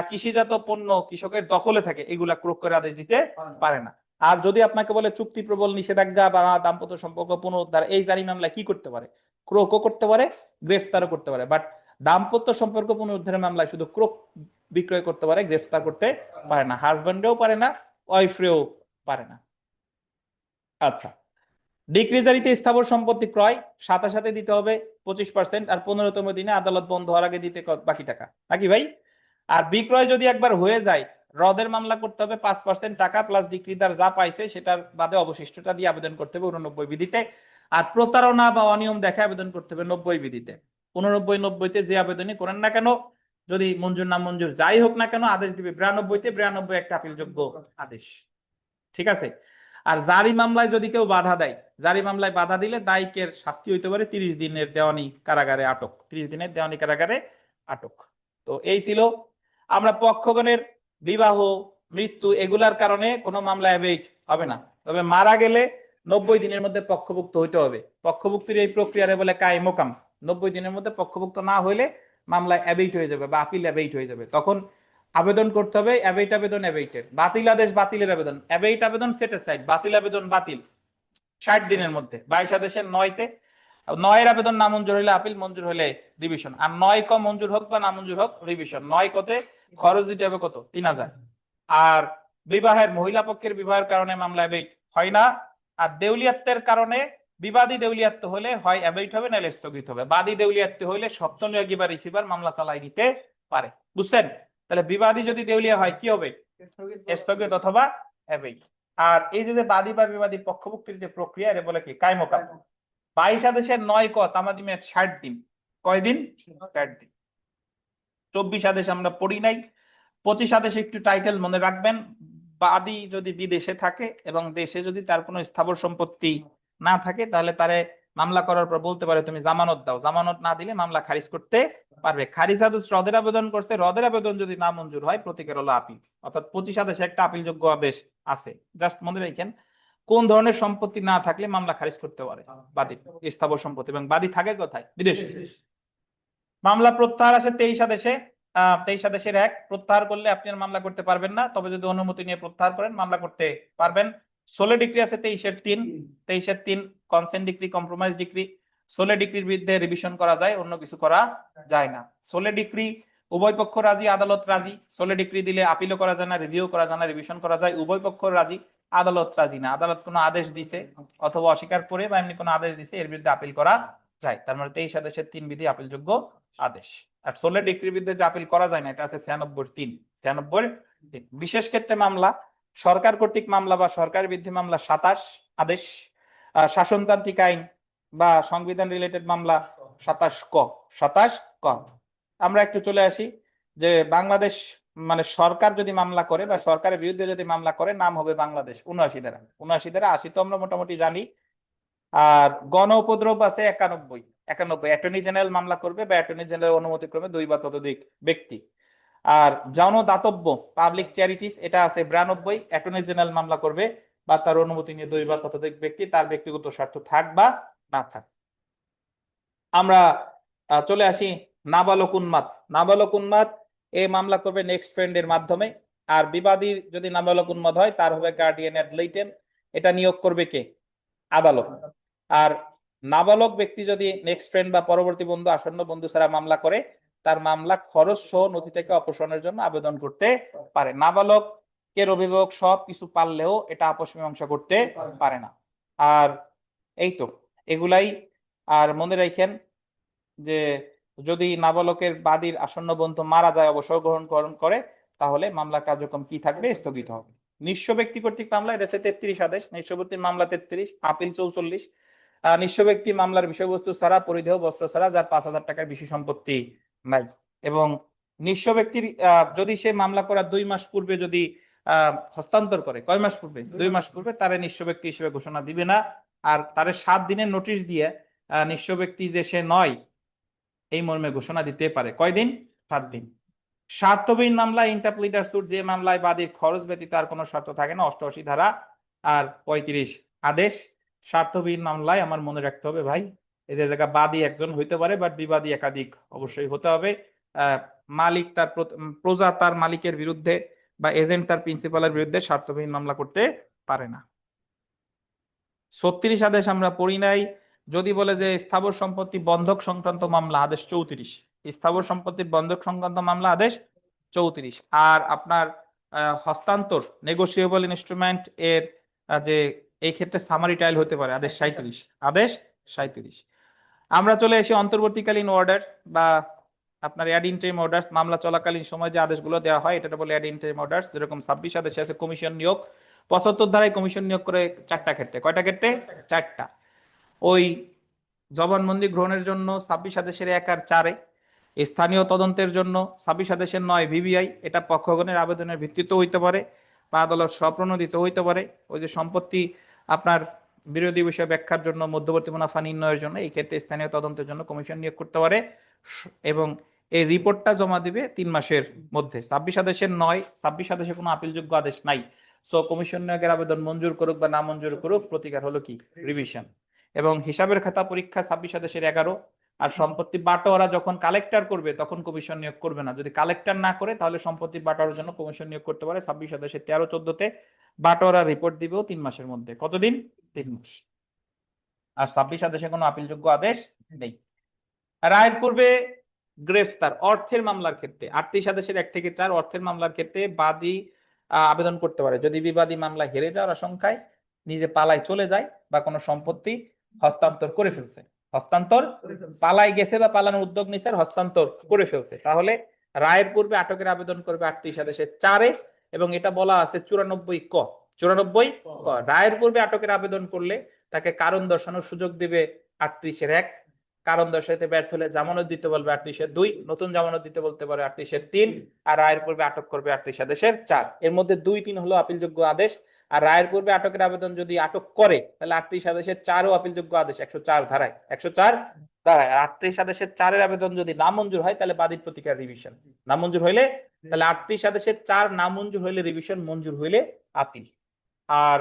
কৃষিজাত পণ্য কৃষকের দখলে থাকে এগুলা ক্রোক করে আদেশ দিতে পারে না। আর যদি আপনাকে বলে চুক্তি প্রবল নিষেধাজ্ঞা বা দাম্পত্য সম্পর্ক পুনরুদ্ধার, এই জারি মামলায় কি করতে পারে? ক্রোকও করতে পারে, গ্রেফতারও করতে পারে। বাট দাম্পত্য সম্পর্ক পুনরুদ্ধারের মামলায় শুধু ক্রোক বিক্রয় করতে পারে, গ্রেফতার করতে পারে না। হাজব্যান্ডেও পারে না, ওয়াইফরেও পারে না। আচ্ছা, ডিক্রি জারিতে স্থাবর সম্পত্তি ক্রয় সাথে সাথে দিতে হবে 25%, আর 15তম দিনে আদালত বন্ধ হওয়ার আগে দিতে বাকি টাকা, নাকি ভাই? আর বিক্রয় যদি একবার হয়ে যায়, রদের মামলা করতে হবে 5% টাকা প্লাস ডিক্রিদার যা পাইছে সেটার বাদে অবশিষ্টটা দিয়ে আবেদন করতে হবে 89 বিধিতে। আর প্রতারণা বা অনিয়ম দেখে আবেদন করতে হবে 90 বিধিতে। 89, 90-তে যে আবেদনই করেন না কেন, যদি মঞ্জুর না মঞ্জুর যাই হোক না কেন, আদেশ দিবে 92-তে। 92 একটা আপিলযোগ্য আদেশ, ঠিক আছে? আর জারি মামলায় যদি কেউ বাধা দেয়, জারি মামলায় বাধা দিলে দায়িকের শাস্তি হইতে পারে 30 দিনের দেওয়ানি কারাগারে আটক, 30 দিনের দেওয়ানি কারাগারে আটক। তো এই ছিল, আমরা পক্ষগণের বিবাহ, মৃত্যু এগুলার কারণে কোনো মামলা অ্যাবেইট হবে না, তবে মারা গেলে 90 দিনের মধ্যে পক্ষভুক্ত হইতে হবে। পক্ষভুক্তির এই প্রক্রিয়ারে বলে কায়ে মোকাম। 90 দিনের মধ্যে পক্ষভুক্ত না হইলে মামলা অ্যাবেইট হয়ে যাবে বা আপিল অ্যাবেইট হয়ে যাবে। তখন আবেদন করতে হবে অ্যাবেইট আবেদন, অ্যাবেইটের বাতিল আদেশ, বাতিলের আবেদন, অ্যাবেইট আবেদন সেট অ্যাসাইড, বাতিল আবেদন বাতিল 60 দিনের মধ্যে। 22 আদেশের 9-তে, 9-এর আবেদন নামঞ্জুর হলে আপিল, মঞ্জুর হলে রিভিশন। আর 9 ক মঞ্জুর হোক বা নামঞ্জুর হোক রিভিশন। 9 কতে খরচ দিতে হবে কত? 3000। আর বিবাহের, মহিলা পক্ষের বিবাহের কারণে মামলা অ্যাবেইট হয় না। আর দেউলিয়াত্বের কারণে, বিবাদী দেউলিয়াত্ব হলে হয় অ্যাবেইট হবে নাহলে স্থগিত হবে। বাদী দেউলিয়াত্ব হলে সপ্তনিয়োগী বা রিসিভার মামলা চালাই দিতে পারে। বুঝছেন? তাহলে বিবাদী যদি দেউলিয়া হয় কি হবে? স্থগিত অথবা অ্যাবেইট। আর এই যে বাদী বা বিবাদী পক্ষভুক্তির যে প্রক্রিয়া, এর বলে কি কায়ে মোকাম। 22 আদেশের 9 ক তামাদিমে 60 দিন। কয়দিন? 60 দিন। 24 আদেশ আমরা পড়ি নাই। 25 আদেশে একটু টাইটেল মনে রাখবেন। বাদী যদি বিদেশে থাকে এবং দেশে যদি তার কোনো স্থাবর সম্পত্তি না থাকে, তাহলে তারে মামলা করার পর বলতে পারে তুমি জামানত দাও। জামানত না দিলে মামলা খারিজ করতে পারবে। খারিজ আদেশ রদের আবেদন করছে, রদের আবেদন যদি না মঞ্জুর হয় প্রতীকের হলো আপিল। অর্থাৎ 25 আদেশে একটা আপিলযোগ্য আদেশ আছে। জাস্ট মনে রাখেন কোন ধরনের সম্পত্তি না থাকলে মামলা খারিজ করতে পারে বাদী, স্থাবর সম্পত্তি। এবং বাদী থাকে কোথায়? বিদেশে। মামলা প্রত্যাহার আছে 23 আদেশে। 23 আদেশের 1, প্রত্যাহার করলে আপনি আর মামলা করতে পারবেন না, তবে যদি অনুমতি নিয়ে প্রত্যাহার করেন মামলা করতে পারবেন। 16 ডিগ্রি আছে 23-এর 3। 23-এর 3 কনসেন্ট ডিগ্রি, কম্প্রোমাইজ ডিগ্রি। 16 ডিগ্রির বিরুদ্ধে রিভিশন করা যায়, অন্য কিছু করা যায় না। 16 ডিগ্রি উভয় পক্ষ রাজি, আদালত রাজি। 16 ডিগ্রি দিলে আপিলও করা যায় না, রিভিউ করা যায় না, রিভিশন করা যায়। উভয় পক্ষ রাজি, আদালত রাজি না। আদালত কোনো আদেশ দিছে অথবা অস্বীকার করে বা এমনি কোনো আদেশ দিছে, এর বিরুদ্ধে আপিল করা যায়। তার মানে 23 আদেশের 3 বিধি আপিলযোগ্য আদেশ। আর 16 ডিগ্রির বিরুদ্ধে যে আপিল করা যায় না, এটা আছে 96-3। 96-3। বিশেষ ক্ষেত্রে মামলা, সরকার কর্তৃক মামলা বা সরকারের বিরুদ্ধে মামলা 27 আদেশ। শাসনতান্ত্রিক আইন বা সংবিধান রিলেটেড মামলা 27 ক। 27 ক। আমরা একটু চলে আসি যে বাংলাদেশ মানে সরকার যদি মামলা করে বা সরকারের বিরুদ্ধে যদি মামলা করে, নাম হবে বাংলাদেশ 79 ধারা। 79 ধারা 80 তো আমরা মোটামুটি জানি। আর গণ উপদ্রব আছে 91। অ্যাটর্নি জেনারেল মামলা করবে বা অ্যাটর্নি জেনারেল অনুমতি ক্রমে 2 বা ততোধিক ব্যক্তি। আর জন দাতব্য, পাবলিক চ্যারিটিস, এটা আছে 92। অ্যাটর্নি জেনারেল মামলা করবে বা তার অনুমতি নিয়ে 2 বা ততোধিক ব্যক্তি, তার ব্যক্তিগত স্বার্থ থাক বা না থাক। আমরা চলে আসি নাবালক উন্মাদ। নাবালক উন্মাদ এ মামলা করবে নেক্সট ফ্রেন্ড এর মাধ্যমে। আর বিবাদীর যদি নাবালক উন্মাদ হয়, তার হবে গার্ডিয়ান অ্যাড লিটেম। এটা নিয়োগ করবে কে? আদালত। আর নাবালক ব্যক্তি যদি নেক্সট ফ্রেন্ড বা পরবর্তী বন্ধু, আসন্ন বন্ধু ছাড়া মামলা করে, তার মামলা খরচ সহ নথি থেকে অপসারণের জন্য আবেদন করতে পারে। নাবালক এর অভিভাবক সব কিছু পারলেও এটা আপস মীমাংসা করতে পারে না। আর এই তো এগুলাই। আর মনে রাখেন যে যদি নাবালকের বাদীর আসন্ন বন্ধু মারা যায়, অবসর গ্রহণ করে, তাহলে মামলা কার্যক্রম কি থাকবে? স্থগিত হবে। নিঃস্ব ব্যক্তি কর্তৃক মামলা, এটা 33 আদেশ। নিঃস্ব ব্যক্তির মামলা 33, আপিল 44। নিঃস্ব ব্যক্তি মামলার বিষয়বস্তু ছাড়া, পরিধেয় বস্ত্র ছাড়া, যার 5000 টাকার বেশি সম্পত্তি নাই। এবং নিঃস্ব ব্যক্তির যদি সে মামলা করার 2 মাস পূর্বে যদি হস্তান্তর করে, কয় মাস পূর্বে? 2 মাস পূর্বে, তারে নিঃস্ব ব্যক্তি হিসেবে ঘোষণা দিবে না। আর তারে 7 দিনের নোটিশ দিয়ে নিঃস্ব ব্যক্তি যে সে নয় এই মর্মে ঘোষণা দিতে পারে। কয়দিন? 7 দিন। স্বার্থবিহীন মামলা ইন্টারপ্লিটার স্যুট, যে মামলায় বাদীর খরচ ব্যতীত আর কোনো শর্ত থাকে না, 88 ধারা। আর 35 আদেশ। স্বার্থবিহীন মামলায় আমার মনে রাখতে হবে ভাই, এদের জায়গা বাদী একজন হইতে পারে, বাট বিবাদী একাধিক অবশ্যই হতে হবে। মালিক তার প্রজা তার মালিকের বিরুদ্ধে বা এজেন্ট তার প্রিন্সিপালের বিরুদ্ধে স্বার্থবিহীন মামলা করতে পারে না। 36 আদেশ আমরা পড়ি নাই। যদি বলে যে স্থাবর সম্পত্তি বন্ধক সংক্রান্ত মামলা, আদেশ 34। স্থাবর সম্পত্তির বন্ধক সংক্রান্ত মামলা আদেশ 34। আর আপনার হস্তান্তর নেগোশিয়েবল ইনস্ট্রুমেন্ট এর যে এই ক্ষেত্রে সামারি ট্রায়াল হতে পারে, আদেশ 37। আদেশ 37। আমরা চলে এসে অন্তর্বর্তীকালীন অর্ডার বা আপনার অ্যাড ইন্টারিম অর্ডার্স, মামলা চলাকালীন সময় যে আদেশগুলো দেওয়া হয় এটা বলে অ্যাড ইন্টারিম অর্ডার্স। যেরকম 26 আদেশে আছে কমিশন নিয়োগ। 75 ধারায় কমিশন নিয়োগ করে 4টা ক্ষেত্রে। কয়টা ক্ষেত্রে? 4টা। ওই জবানবন্দি গ্রহণের জন্য 26 আদেশের 1 আর 4-এ, স্থানীয় তদন্তের জন্য 26 আদেশের 9 ভিভিআই, এটা পক্ষগণের আবেদনের ভিত্তিতে হইতে পারে বা আদালত স্বপ্রণোদিত হইতে পারে। ওই যে সম্পত্তি আপনার বিরোধী বিষয় ব্যাখ্যার জন্য, মধ্যবর্তী মুনাফা নির্ণয়ের জন্য, এই ক্ষেত্রে স্থানীয় তদন্তের জন্য কমিশন নিয়োগ করতে পারে। এবং এই রিপোর্টটা জমা দিবে 3 মাসের মধ্যে। 26 আদেশের 9, 26 আদেশে কোনো আপিলযোগ্য আদেশ নাই। সো কমিশন নিয়োগের আবেদন মঞ্জুর করুক বা না মঞ্জুর করুক, প্রতিকার হলো কি? রিভিশন। এবং হিসাবের খাতা পরীক্ষা 26 আদেশের 11। আর সম্পত্তি বাটোয়ারা যখন কালেক্টর করবে তখন কমিশন নিয়োগ করবে না। যদি কালেক্টর না করে তাহলে সম্পত্তি বাটোয়ারার জন্য কমিশন নিয়োগ করতে পারে। 26 আদেশের 13-14-তে বাটোয়ারা রিপোর্ট দিবেও 3 মাসের মধ্যে। কতদিন? 3 মাস। আর 26 আদেশে কোনো আপিলযোগ্য আদেশ নেই। রায়ের পূর্বে গ্রেফতার অর্থের মামলার ক্ষেত্রে 38 আদেশের 1 থেকে 4, অর্থের মামলার ক্ষেত্রে বাদী আবেদন করতে পারে যদি বিবাদী মামলা হেরে যাওয়ার আশঙ্কায় নিজে পালায় চলে যায় বা কোনো সম্পত্তি হস্তান্তর করে ফেলছে। হস্তান্তর, পালাই গেছে বা পালানোর উদ্যোগ নিছে, হস্তান্তর করে ফেলছে, তাহলে রায়ের পূর্বে আটকের আবেদন করবে 38 আদেশের 4-এ। এবং এটা বলা আছে 94 ক। 94 ক, রায়ের পূর্বে আটকের আবেদন করলে তাকে কারণ দর্শানোর সুযোগ দিবে 38-এর 1। কারণ দর্শাইতে ব্যর্থ হলে জামানত দিতে বলবে 38-এর 2, নতুন জামানত দিতে বলতে পারে 38-এর 3, আর রায়ের পূর্বে আটক করবে 38 আদেশের 4। এর মধ্যে 2, 3 হলো আপিলযোগ্য আদেশ। আর রায়ের পূর্বে আটকের আবেদন যদি আটক করে তাহলে 38 আদেশের 4ও আপিলযোগ্য আদেশ 104 ধারায়। 104 ধারায়। আর 38 আদেশের 4-এর আবেদন যদি নামঞ্জুর হয় তাহলে বাদীর প্রতিকার রিভিশন। নামঞ্জুর হইলে তাহলে 38 আদেশের 4 নামঞ্জুর হইলে রিভিশন, মঞ্জুর হইলে আপিল। আর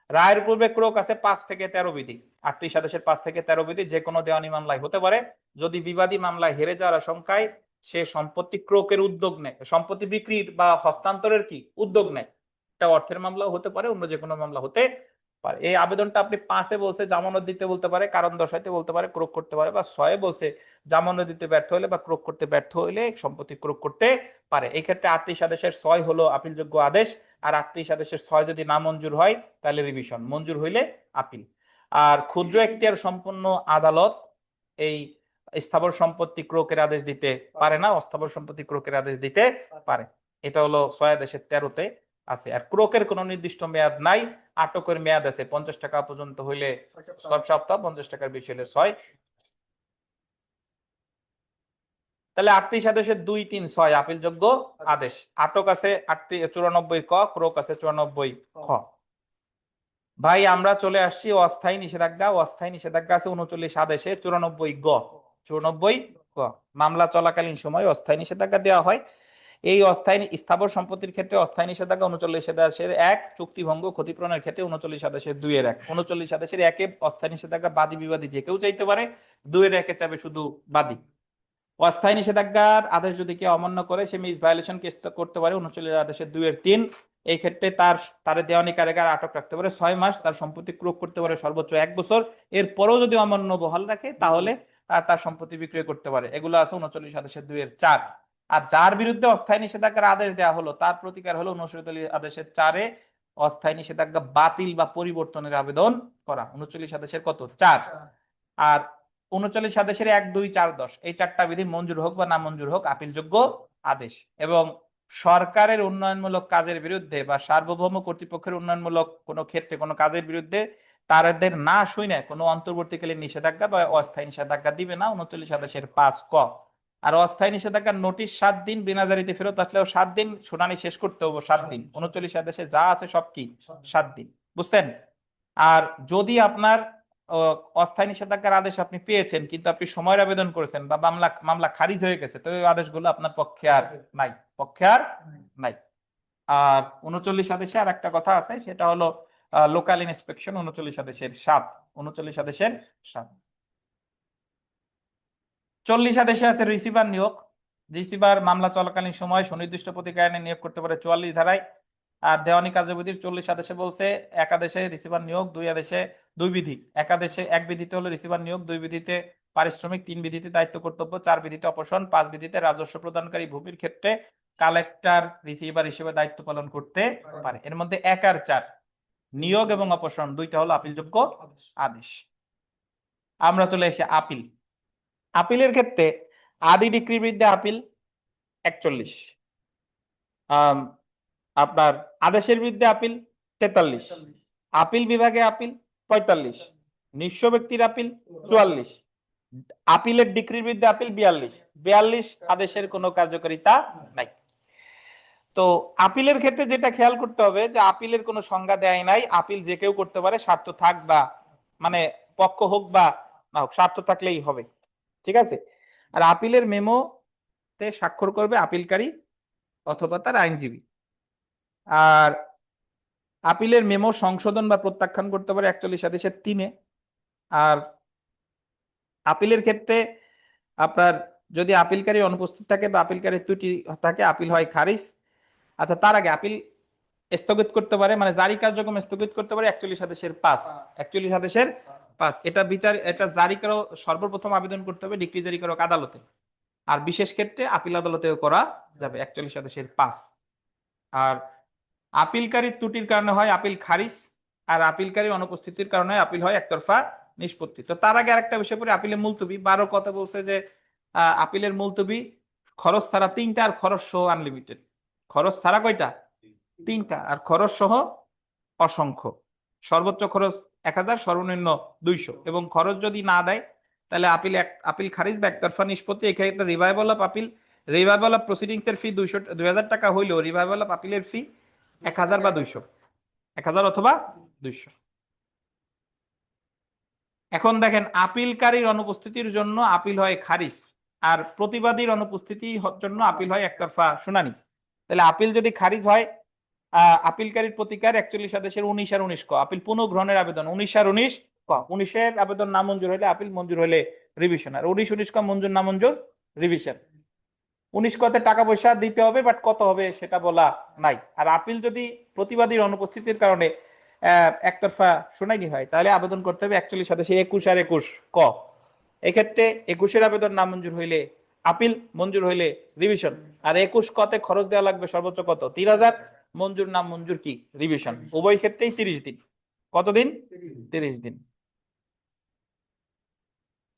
রায়ের পূর্বে ক্রোক আছে 5 থেকে 13 বিধি। 38 আদেশের 5 থেকে 13 বিধি যে কোনো দেওয়ানি মামলায় হতে পারে। যদি বিবাদী মামলায় হেরে যাওয়ার আশঙ্কায় সে সম্পত্তি ক্রোকের উদ্যোগ নেয়, সম্পত্তি বিক্রির বা হস্তান্তরের কি উদ্যোগ নেয়, এটা অর্থের মামলাও হতে পারে, অন্য যে কোনো মামলা হতে পারে। এই আবেদনটা আপনি 5-এ বলছে জামানত দিতে বলতে পারে, কারণ দর্শাইতে বলতে পারে, ক্রোক করতে পারে, বা 6-এ বলছে জামানত দিতে ব্যর্থ হলে বা ক্রোক করতে ব্যর্থ হলে সম্পত্তি ক্রোক করতে পারে। এই ক্ষেত্রে 38 আদেশের 6 হলো আপিলযোগ্য আদেশ। আর 38 আদেশের 6 যদি না মঞ্জুর হয় তাহলে রিভিশন, মঞ্জুর হইলে আপিল। আর ক্ষুদ্র এখতিয়ার সম্পন্ন আদালত এই স্থাবর সম্পত্তি ক্রোকের আদেশ দিতে পারে না, অস্থাবর সম্পত্তি ক্রোকের আদেশ দিতে পারে। এটা হলো 6 আদেশের 13-তে আছে। আর ক্রোকের কোনো নির্দিষ্ট মেয়াদ নাই, আটকের মেয়াদ আছে 50 টাকা পর্যন্ত হইলে 6 সপ্তাহ, 50 টাকার বেশি হলে 6। তাহলে 38 আদেশের 2, 3, 6 আপিলযোগ্য আদেশ। আটক আছে 94 ক, ক্রোক আছে 94 খ। ভাই আমরা চলে আসছি অস্থায়ী নিষেধাজ্ঞা। অস্থায়ী নিষেধাজ্ঞা আছে 39 আদেশে 94 গ। 94 গ, মামলা চলাকালীন সময় অস্থায়ী নিষেধাজ্ঞা দেওয়া হয়। এই অস্থায়ী স্থাবর সম্পত্তির ক্ষেত্রে অস্থায়ী নিষেধাজ্ঞা 39 আদেশের 1, চুক্তিভঙ্গ ক্ষতিপূরণের ক্ষেত্রে 39 আদেশের 2 এর 1। 39 আদেশের 1-এ অস্থায়ী নিষেধাজ্ঞা বাদী বিবাদী যে কেউ চাইতে পারে, 2 এর 1-এ চাবে শুধু বাদী। অস্থায়ী নিষেধাজ্ঞার আদেশ যদি কেউ অমান্য করে সে মিস ভায়োলেশন কেস করতে পারে 39 আদেশের 2 এর 3। এই ক্ষেত্রে তার দেওয়ানি কারাগার আটক রাখতে পারে 6 মাস, তার সম্পত্তি ক্রোক করতে পারে সর্বোচ্চ 1 বছর। এরপরেও যদি অমান্য বহাল রাখে তাহলে তার সম্পত্তি বিক্রয় করতে পারে। এগুলো আছে 39 আদেশের 2 এর 4। আর যার বিরুদ্ধে অস্থায়ী নিষেধাজ্ঞার আদেশ দেওয়া হলো তার প্রতিকার হলো 39 আদেশের 4-এ অস্থায়ী নিষেধাজ্ঞা বাতিল বা পরিবর্তনের আবেদন করা। 39 আদেশের কত? 4। আর 39 আদেশের 1, 2, 4, 10 এই 4টা বিধি মঞ্জুর হোক বা না মঞ্জুর হোক আপিলযোগ্য আদেশ। এবং সরকারের উন্নয়নমূলক কাজের বিরুদ্ধে বা সার্বভৌম কর্তৃপক্ষের উন্নয়নমূলক কোনো ক্ষেত্রে কোনো কাজের বিরুদ্ধে তাদের না শুনে কোনো অন্তর্বর্তীকালীন নিষেধাজ্ঞা বা অস্থায়ী নিষেধাজ্ঞা দিবে না। 39 আদেশের 5 ক। আর অস্থায়ী নিষেধাজ্ঞার নোটিশ 7 দিন, বিনা জারিতে ফেরত আসলেও 7 দিন, শুনানি শেষ করতে হবে 7 দিন। 39 আদেশে যা আছে সব কি 7 দিন, বুঝছেন? আর যদি আপনার অস্থায়ী নিষেধাজ্ঞার আদেশ আপনি পেয়েছেন কিন্তু আপনি সময়ের আবেদন করেছেন বা মামলা মামলা খারিজ হয়ে গেছে, তো এই আদেশগুলো আপনার পক্ষে আর নাই, পক্ষে আর নাই। আর 39 আদেশে আর একটা কথা আছে, সেটা হলো লোকাল ইন্সপেকশন 39 আদেশের 7, 39 আদেশের 7। 40 আদেশে আছে রিসিভার নিয়োগ। রিসিভার মামলা চলাকালীন সময় সুনির্দিষ্ট প্রতিকায়নে নিয়োগ করতে পারে 44 ধারায়। আর দেওয়ানি কার্যবিধির 40 আদেশে বলছে এক আদেশে রিসিভার নিয়োগ, দুই আদেশে দুই বিধি, এক আদেশে এক বিধিতে হলো রিসিভার নিয়োগ, দুই বিধিতে পারিশ্রমিক, তিন বিধিতে দায়িত্ব কর্তব্য, চার বিধিতে অপসারণ, পাঁচ বিধিতে রাজস্ব প্রদানকারী ভূমির ক্ষেত্রে কালেক্টর রিসিভার হিসেবে দায়িত্ব পালন করতে পারে। এর মধ্যে এক আর চার, নিয়োগ এবং অপসারণ, দুইটা হলো আপিলযোগ্য আদেশ। আমরা চলে এসে আপিল। আপিলের ক্ষেত্রে আদি ডিক্রির বিরুদ্ধে আপিল 41, আপনার আদেশের বিরুদ্ধে আপিল 43, আপিল বিভাগে আপিল 45, নিঃস্ব ব্যক্তির আপিল 44, আপিলের ডিক্রির বিরুদ্ধে আপিল 42 আদেশের কোনো কার্যকারিতা নাই। তো আপিলের ক্ষেত্রে যেটা খেয়াল করতে হবে যে আপিলের কোনো সংজ্ঞা দেয় নাই, আপিল যে কেউ করতে পারে, স্বার্থ থাক বা মানে পক্ষ হোক বা না হোক, স্বার্থ থাকলেই হবে, ঠিক আছে। আর আপিলের মেমোতে স্বাক্ষর করবে আপিলকারী অথবা তার আইনজীবী। আর আপিলের মেমো সংশোধন বা প্রত্যাখ্যান করতে পারে 41 আদেশের 3-এ। আর আপিলের ক্ষেত্রে আপনার যদি আপিলকারী অনুপস্থিত থাকে বা আপিলকারীর ত্রুটি থাকে, আপিল হয় খারিজ। আচ্ছা, তার আগে আপিল স্থগিত করতে পারে, মানে জারি কার্যক্রম স্থগিত করতে পারে 41 আদেশের 5, 41 আদেশের 5। এটা বিচার, এটা জারি করা সর্বপ্রথম আবেদন করতে হবে ডিক্রি জারি করা আদালতে, আর বিশেষ ক্ষেত্রে আপিল আদালতেও করা যাবে 41 আদেশের 5। আর আপিলকারীর ত্রুটির কারণে হয় আপিল খারিজ, আর আপিলকারীর অনুপস্থিতির কারণে আপিল হয় একতরফা নিষ্পত্তি। তো তার আগে আরেকটা বিষয় পরে, আপিলের মুলতবি 12 কথা বলছে যে আপিলের মুলতবি খরচ ছাড়া 3টা, আর খরচ সহ আনলিমিটেড। খরচ ছাড়া কয়টা? 3টা, আর খরচ সহ অসংখ্য। সর্বোচ্চ খরচ 1000, সর্বনিম্ন 200, এবং খরচ যদি না দেয় তাহলে আপিল খারিজ বা একতরফা নিষ্পত্তি। এক্ষেত্রে revival of appeal, revival of proceedings এর ফি 2000 টাকা হইলেও রিভাইভাল অফ আপিলের ফি 1000 বা 200, 1000 অথবা 200। এখন দেখেন, আপিলকারীর অনুপস্থিতির জন্য আপিল হয় খারিজ, আর প্রতিবাদীর অনুপস্থিতির জন্য আপিল হয় একতরফা শুনানি। তাহলে আপিল যদি খারিজ হয়, আপিলকারীর প্রতিকার 41 আদেশের 19 আর 19 ক, আপিল পুনঃগ্রহণের আবেদন 19 আর 19 ক, 19-এর আবেদন না মঞ্জুর হলে আপিল, মঞ্জুর হলে রিভিশন, আর 19 ক মঞ্জুর না মঞ্জুর রিভিশন। 19 কতে টাকা পয়সা দিতে হবে, বাট কত হবে সেটা বলা নাই। আর আপিল যদি প্রতিবাদীর অনুপস্থিতির কারণে একতরফা শুনানি হয়, তাহলে আবেদন করতে হবে 41 আদেশে 21 আর 21 ক। এক্ষেত্রে 21-এর আবেদন না মঞ্জুর হইলে আপিল, মঞ্জুর হইলে রিভিশন। আর 21 কতে খরচ দেওয়া লাগবে সর্বোচ্চ কত? 3000, মঞ্জুর না মঞ্জুর কি রিভিশন। উভয় ক্ষেত্রেই 30 দিন। কতদিন? 30 দিন।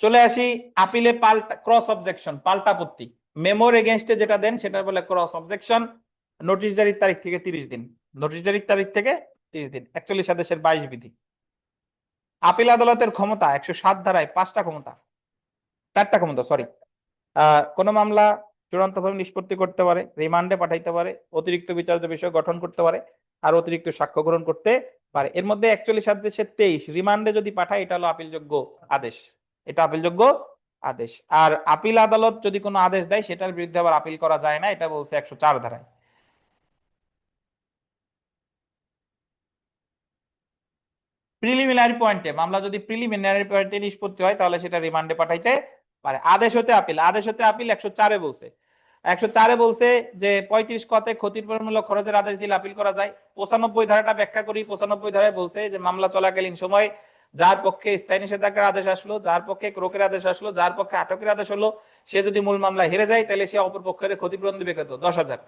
চলে আসি আপিলে পাল্টা, ক্রস অবজেকশন, পাল্টা আপত্তি। মেমোর এগেইনস্টে যেটা দেন সেটা বলে ক্রস অবজেকশন। নোটিশ জারির তারিখ থেকে 30 দিন, নোটিশ জারির তারিখ থেকে 30 দিন। 41 আদেশের 22 বিধি। আপিল আদালতের ক্ষমতা 107 ধারায় 5টা ক্ষমতা, 4টা ক্ষমতা, সরি। কোন মামলা চূড়ান্তভাবে নিষ্পত্তি করতে পারে, রিমান্ডে পাঠাইতে পারে, অতিরিক্ত বিচার্য বিষয় গঠন করতে পারে, আর অতিরিক্ত সাক্ষ্য গ্রহণ করতে পারে। এর মধ্যে 41 আদেশের 23 রিমান্ডে যদি পাঠায়, এটা হলো আপিলযোগ্য আদেশ, এটা আপিলযোগ্য আদেশ। আর আপিল আদালত যদি কোনো আদেশ দেয়, সেটার বিরুদ্ধে আবার আপিল করা যায় না, এটা বলছে 104 ধারায়। প্রিলিমিনারি পয়েন্টে মামলা যদি প্রিলিমিনারি পয়েন্টে নিষ্পত্তি হয়, তাহলে সেটা রিমান্ডে পাঠাইতে পারে। আদেশ হতে আপিল, আদেশ হতে আপিল 104-এ বলছে, 104-এ বলছে যে 35 কতে ক্ষতিপূরণমূলক খরচের আদেশ দিলে আপিল করা যায়। 95 ধারাটা ব্যাখ্যা করি। 95 ধারায় বলছে যে মামলা চলাকালীন সময় যার পক্ষে স্থায়ী নিষেধাজ্ঞার আদেশ আসলো, যার পক্ষে রোকের আদেশ আসলো, যার পক্ষে আটকের আদেশ হলো, সে যদি মূল মামলা হেরে যায়, তাহলে সে অপর পক্ষের ক্ষতিপূরণ দিবে কত? 10,000।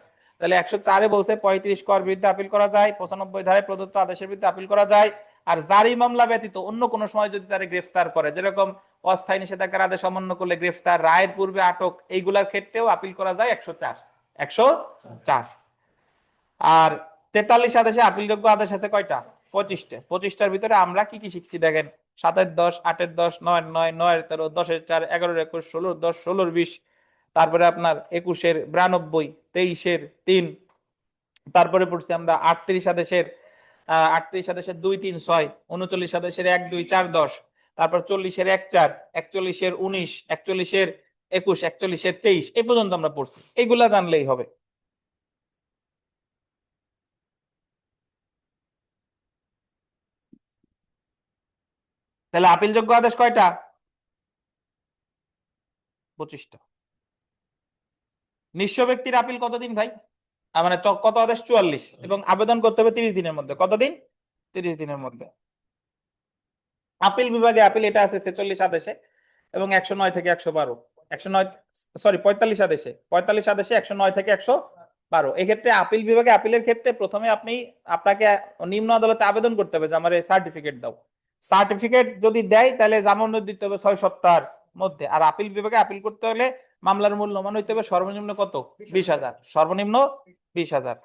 তাহলে 104-এ বলছে 35 কর বিরুদ্ধে আপিল করা যায়, 95 ধারায় প্রদত্ত আদেশের বিরুদ্ধে আপিল করা যায়। আর জারি মামলা ব্যতীত অন্য কোনো সময় যদি তারা গ্রেফতার করে, যেরকম অস্থায়ী নিষেধাজ্ঞার আদেশ অমান্য করলে গ্রেফতার, রায়ের পূর্বে আটক, এইগুলার ক্ষেত্রেও আপিল করা যায় 104। আর 43 আদেশে আপিলযোগ্য আদেশ আছে কয়টা? 25টা। 25টার ভিতরে আমরা কি কি শিখছি দেখেন: 7-এর 10, 8-এর 10, 9-এর 9, 9-এর 13, 10-এর 4, 11-এর 21, 16-এর 10, 16-এর 20, তারপরে আপনার 21-এর 92, 23-এর 3, তারপরে পড়ছি আমরা 38 আদেশের 2, 3, 6, 39 আদেশের 1, 2, 4, 10, তারপর 40-এর 1/4, 41-এর 19, 41-এর 21, 41-এর 23 এই পর্যন্ত আমরা পড়ছি, এইগুলা জানলেই হবে। তাহলে আপিলযোগ্য আদেশ কয়টা? 25টা। নিঃস্ব ব্যক্তির আপিল কতদিন ভাই? মানে কত আদেশ? 44, এবং আবেদন করতে হবে 30 দিনের মধ্যে। কতদিন? 30 দিনের মধ্যে। আপিল বিভাগে আপিল এটা আছে 46 আদেশে, এবং 109 থেকে 112, 109 সরি 45 আদেশে, 45 আদেশে 109 থেকে 112। এক্ষেত্রে আপিল বিভাগে আপিলের ক্ষেত্রে প্রথমে আপনাকে নিম্ন আদালতে আবেদন করতে হবে যে আমার সার্টিফিকেট দাও। সার্টিফিকেট যদি দেয় তাহলে জামানত দিতে হবে 6 সপ্তাহের মধ্যে। আর আপিল বিভাগে আপিল করতে হলে মামলার মূল্যমান হইতে হবে সর্বনিম্ন কত? 20,000, সর্বনিম্ন 20,000।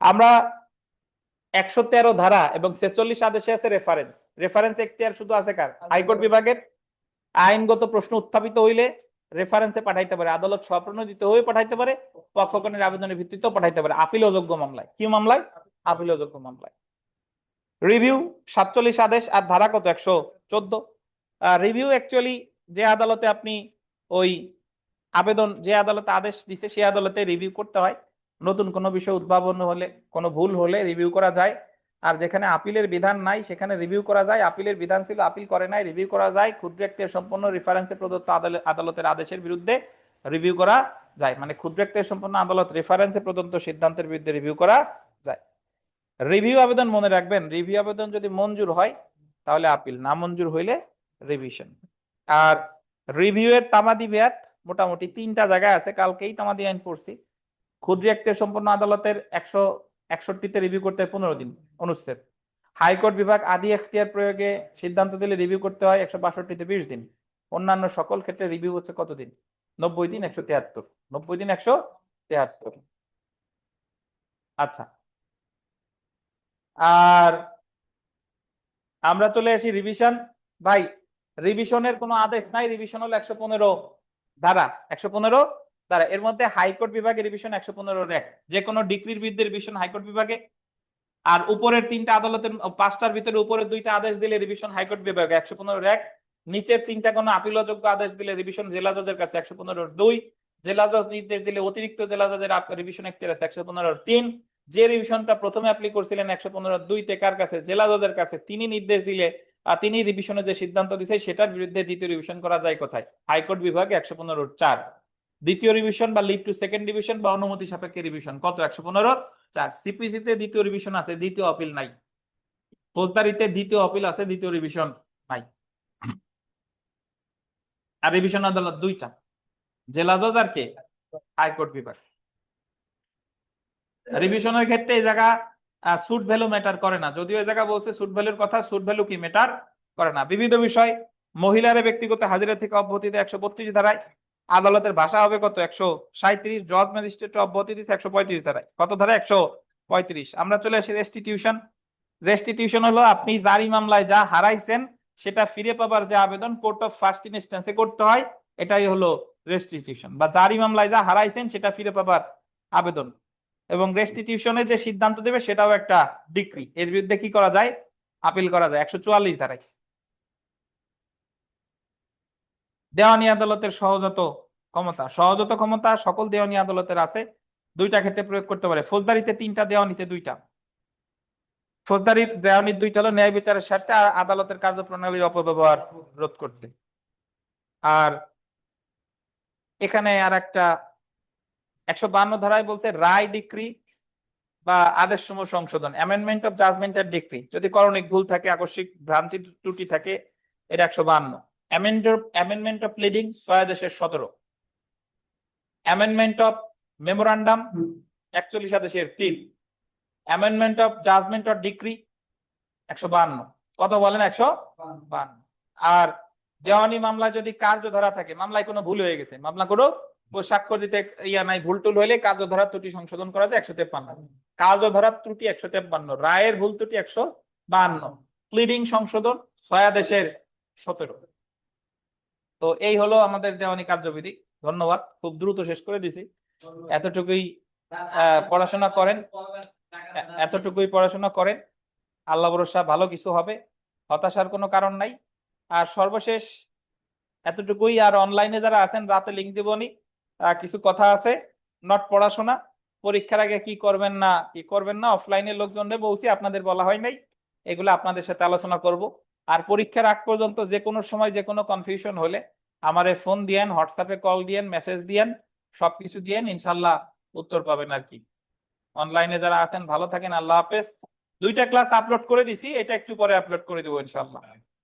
আমরা 113 ধারা এবং 46 আদেশে আছে রেফারেন্স। রেফারেন্স এখতিয়ার শুধু আছে কার? হাইকোর্ট বিভাগের। আইনগত প্রশ্ন উত্থাপিত হইলে রেফারেন্সে পাঠাইতে পারে, আদালত স্বপ্রণোদিত হয়ে পাঠাইতে পারে, পক্ষগণের আবেদনের ভিত্তিতেও পাঠাইতে পারে আপিল অযোগ্য মামলায়। কি মামলায়? আপিল অযোগ্য মামলায়। রিভিউ 47 আদেশ আর ধারা কত? 114। রিভিউ অ্যাকচুয়ালি যে আদালতে আপনি ওই আবেদন, যে আদালতে আদেশ দিছে সেই আদালতে রিভিউ করতে হয়। নতুন কোনো বিষয় উদ্ভাবন হলে, কোনো ভুল হলে রিভিউ করা যায়। আর যেখানে আপিলের বিধান নাই সেখানে রিভিউ করা যায়। আপিলের বিধান ছিল, আপিল করে নাই, রিভিউ করা যায়। ক্ষুদ্র এখতিয়ার সম্পন্ন রেফারেন্সে প্রদত্ত আদালতের আদেশের বিরুদ্ধে রিভিউ করা যায়। মানে ক্ষুদ্র এখতিয়ার সম্পন্ন আদালত রেফারেন্সে প্রদত্ত সিদ্ধান্তের বিরুদ্ধে রিভিউ করা যায়। রিভিউ আবেদন মনে রাখবেন, রিভিউ আবেদন যদি মঞ্জুর হয় তাহলে আপিল, না মঞ্জুর হইলে রিভিশন। আর রিভিউ এর তামাদি মেয়াদ মোটামুটি 3টা জায়গায় আছে, কালকেই তামাদি আইন পড়ছি। ক্ষুদ্র এখতিয়ার সম্পন্ন আদালতের 161তে রিভিউ করতে হয় 15 দিন অনুচ্ছেদ। হাইকোর্ট বিভাগ আদি এখতিয়ার প্রয়োগে সিদ্ধান্ত দিলে রিভিউ করতে হয় 162তে 20 দিন। অন্যান্য সকল ক্ষেত্রে রিভিউ হচ্ছে কতদিন? 90 দিন 173। 90 দিন 173। আচ্ছা, আর আমরা চলে আসি রিভিশন। ভাই রিভিশনের কোনো আদেশ নাই, রিভিশন হলো 115 ধারা। 115 ধারা, এর মধ্যে হাইকোর্ট বিভাগে রিভিশন 115 রেক। যে কোনো ডিক্রির বিরুদ্ধে রিভিশন হাইকোর্ট বিভাগে। আর উপরের 3টা আদালতের 5টার ভিতরে উপরের 2টা আদেশ দিলে রিভিশন হাইকোর্ট বিভাগে 115 রেক। নিচের 3টা কোনো আপিলযোগ্য আদেশ দিলে রিভিশন জেলা জজের কাছে 115(2). জেলা জজ নির্দেশ দিলে অতিরিক্ত জেলা জজের রিভিশন এখতিয়ার আছে 115(3). যে রিভিশনটা প্রথমে অ্যাপ্লাই করছিলেন 115(2) তে কার কাছে? জেলা জজের কাছে। তিনি নির্দেশ দিলে তিনি রিভিশনে যে সিদ্ধান্ত দিয়েছে সেটার বিরুদ্ধে দ্বিতীয় রিভিশন করা যায় কোথায়? হাইকোর্ট বিভাগে 115(4). দ্বিতীয় রিভিশন বা লিভ টু সেকেন্ড রিভিশন বা অনুমতি সাপেক্ষে রিভিশন কত? 115(4). সিপিসিতে দ্বিতীয় রিভিশন আছে, দ্বিতীয় আপিল নাই। ফৌজদারিতে দ্বিতীয় আপিল আছে, দ্বিতীয় রিভিশন নাই। আর রিভিশন আদালত 2টা, জেলা জজ আর কে? হাইকোর্ট বিভাগ। রিভিশনের ক্ষেত্রে এই জায়গা সুট ভ্যালু ম্যাটার করে না, যদিও এই জায়গা বলছে সুট ভ্যালুর কথা, সুট ভ্যালু কি ম্যাটার করে না। বিবিধ বিষয়, মহিলার ব্যক্তিগত হাজিরা থেকে অব্যাহতি 132 ধারায়। আদালতের ভাষা হবে কত? 137। জজ ম্যাজিস্ট্রেট অব্যাহতি দিচ্ছে 135 ধারায়। কত ধারায়? 135। আমরা চলে আসি রেস্টিটিউশন। রেস্টিটিউশন হলো আপনি জারি মামলায় যা হারাইছেন সেটা ফিরে পাবার যে আবেদন কোর্ট অফ ফার্স্ট ইনস্ট্যান্সে করতে হয়, এটাই হলো রেস্টিটিউশন। বা জারি মামলায় যা হারাইছেন সেটা ফিরে পাবার আবেদন। এবং রেস্টিটিউশনে যে সিদ্ধান্ত দেবে সেটাও একটা ডিক্রি, এর বিরুদ্ধে কি করা যায়? আপিল করা যায় 144 ধারায়। দেওয়ানি আদালতের সহজাত ক্ষমতা। সহজাত ক্ষমতা সকল দেওয়ানি আদালতের আছে, 2টা ক্ষেত্রে প্রয়োগ করতে পারে। ফৌজদারিতে 3টা, দেওয়ানিতে 2টা। ফৌজদারির দেওয়ানির 2টা হলো ন্যায় বিচারের স্বার্থে আর আদালতের কার্যপ্রণালীর অপব্যবহার রোধ করতে। আর এখানে আর একটা 152 ধারায় বলছে রায়, ডিক্রি বা আদেশ সমূহ সংশোধন, অ্যামেন্ডমেন্ট অফ জাজমেন্ট এর ডিক্রি, যদি করণিক ভুল থাকে, আকস্মিক ভ্রান্তি ত্রুটি থাকে, এটা 152। অ্যামেন্ডমেন্ট অফ প্লিডিং 6 আদেশের 17। অ্যামেন্ডমেন্ট অফ মেমোরান্ডাম 41 আদেশের 3। Amendment of judgment or decree 152। কত বলেন? 152। আর দেওয়ানি মামলায় যদি কার্যধারা থাকে, মামলায় কোনো ভুল হয়ে গেছে, মামলা কোনো স্বাক্ষর দিতে নাই, ভুল টুল হইলে কার্যধারার ত্রুটি সংশোধন করা যায় 153। কার্যধারার ত্রুটি 153, রায়ের ভুল ত্রুটি 152, প্লিডিং সংশোধন 6 আদেশের 17। তো এই হলো আমাদের দেওয়ানি কার্যবিধি। ধন্যবাদ, খুব দ্রুত শেষ করে দিছি। এতটুকুই পড়াশোনা করেন, এতটুকুই পড়াশোনা করেন, আল্লাহ ভরসা ভালো কিছু হবে। হতাশার কোনো কারণ নাই। আর সর্বশেষ এতটুকুই। আর অনলাইনে যারা আছেন রাতে লিঙ্ক দিবনি, কিছু কথা আছে। নট পড়াশোনা, পরীক্ষার আগে কি করবেন না কি করবেন না অফলাইনের লোকজনদের বলছি, আপনাদের বলা হয় নাই। এগুলো আপনাদের সাথে আলোচনা করব। আর পরীক্ষার আগ পর্যন্ত যে কোনো সময় যে কোনো কনফিউশন হলে আমারে ফোন দিয়েন, হোয়াটসঅ্যাপে কল দিয়েন, মেসেজ দিয়েন, সবকিছু দিয়েন, ইনশাল্লাহ উত্তর পাবেন আর কি। অনলাইনে যারা আছেন ভালো থাকেন, আল্লাহ হাফেজ। দুইটা ক্লাস আপলোড করে দিছি, এটা একটু পরে আপলোড করে দেবো ইনশাল্লাহ।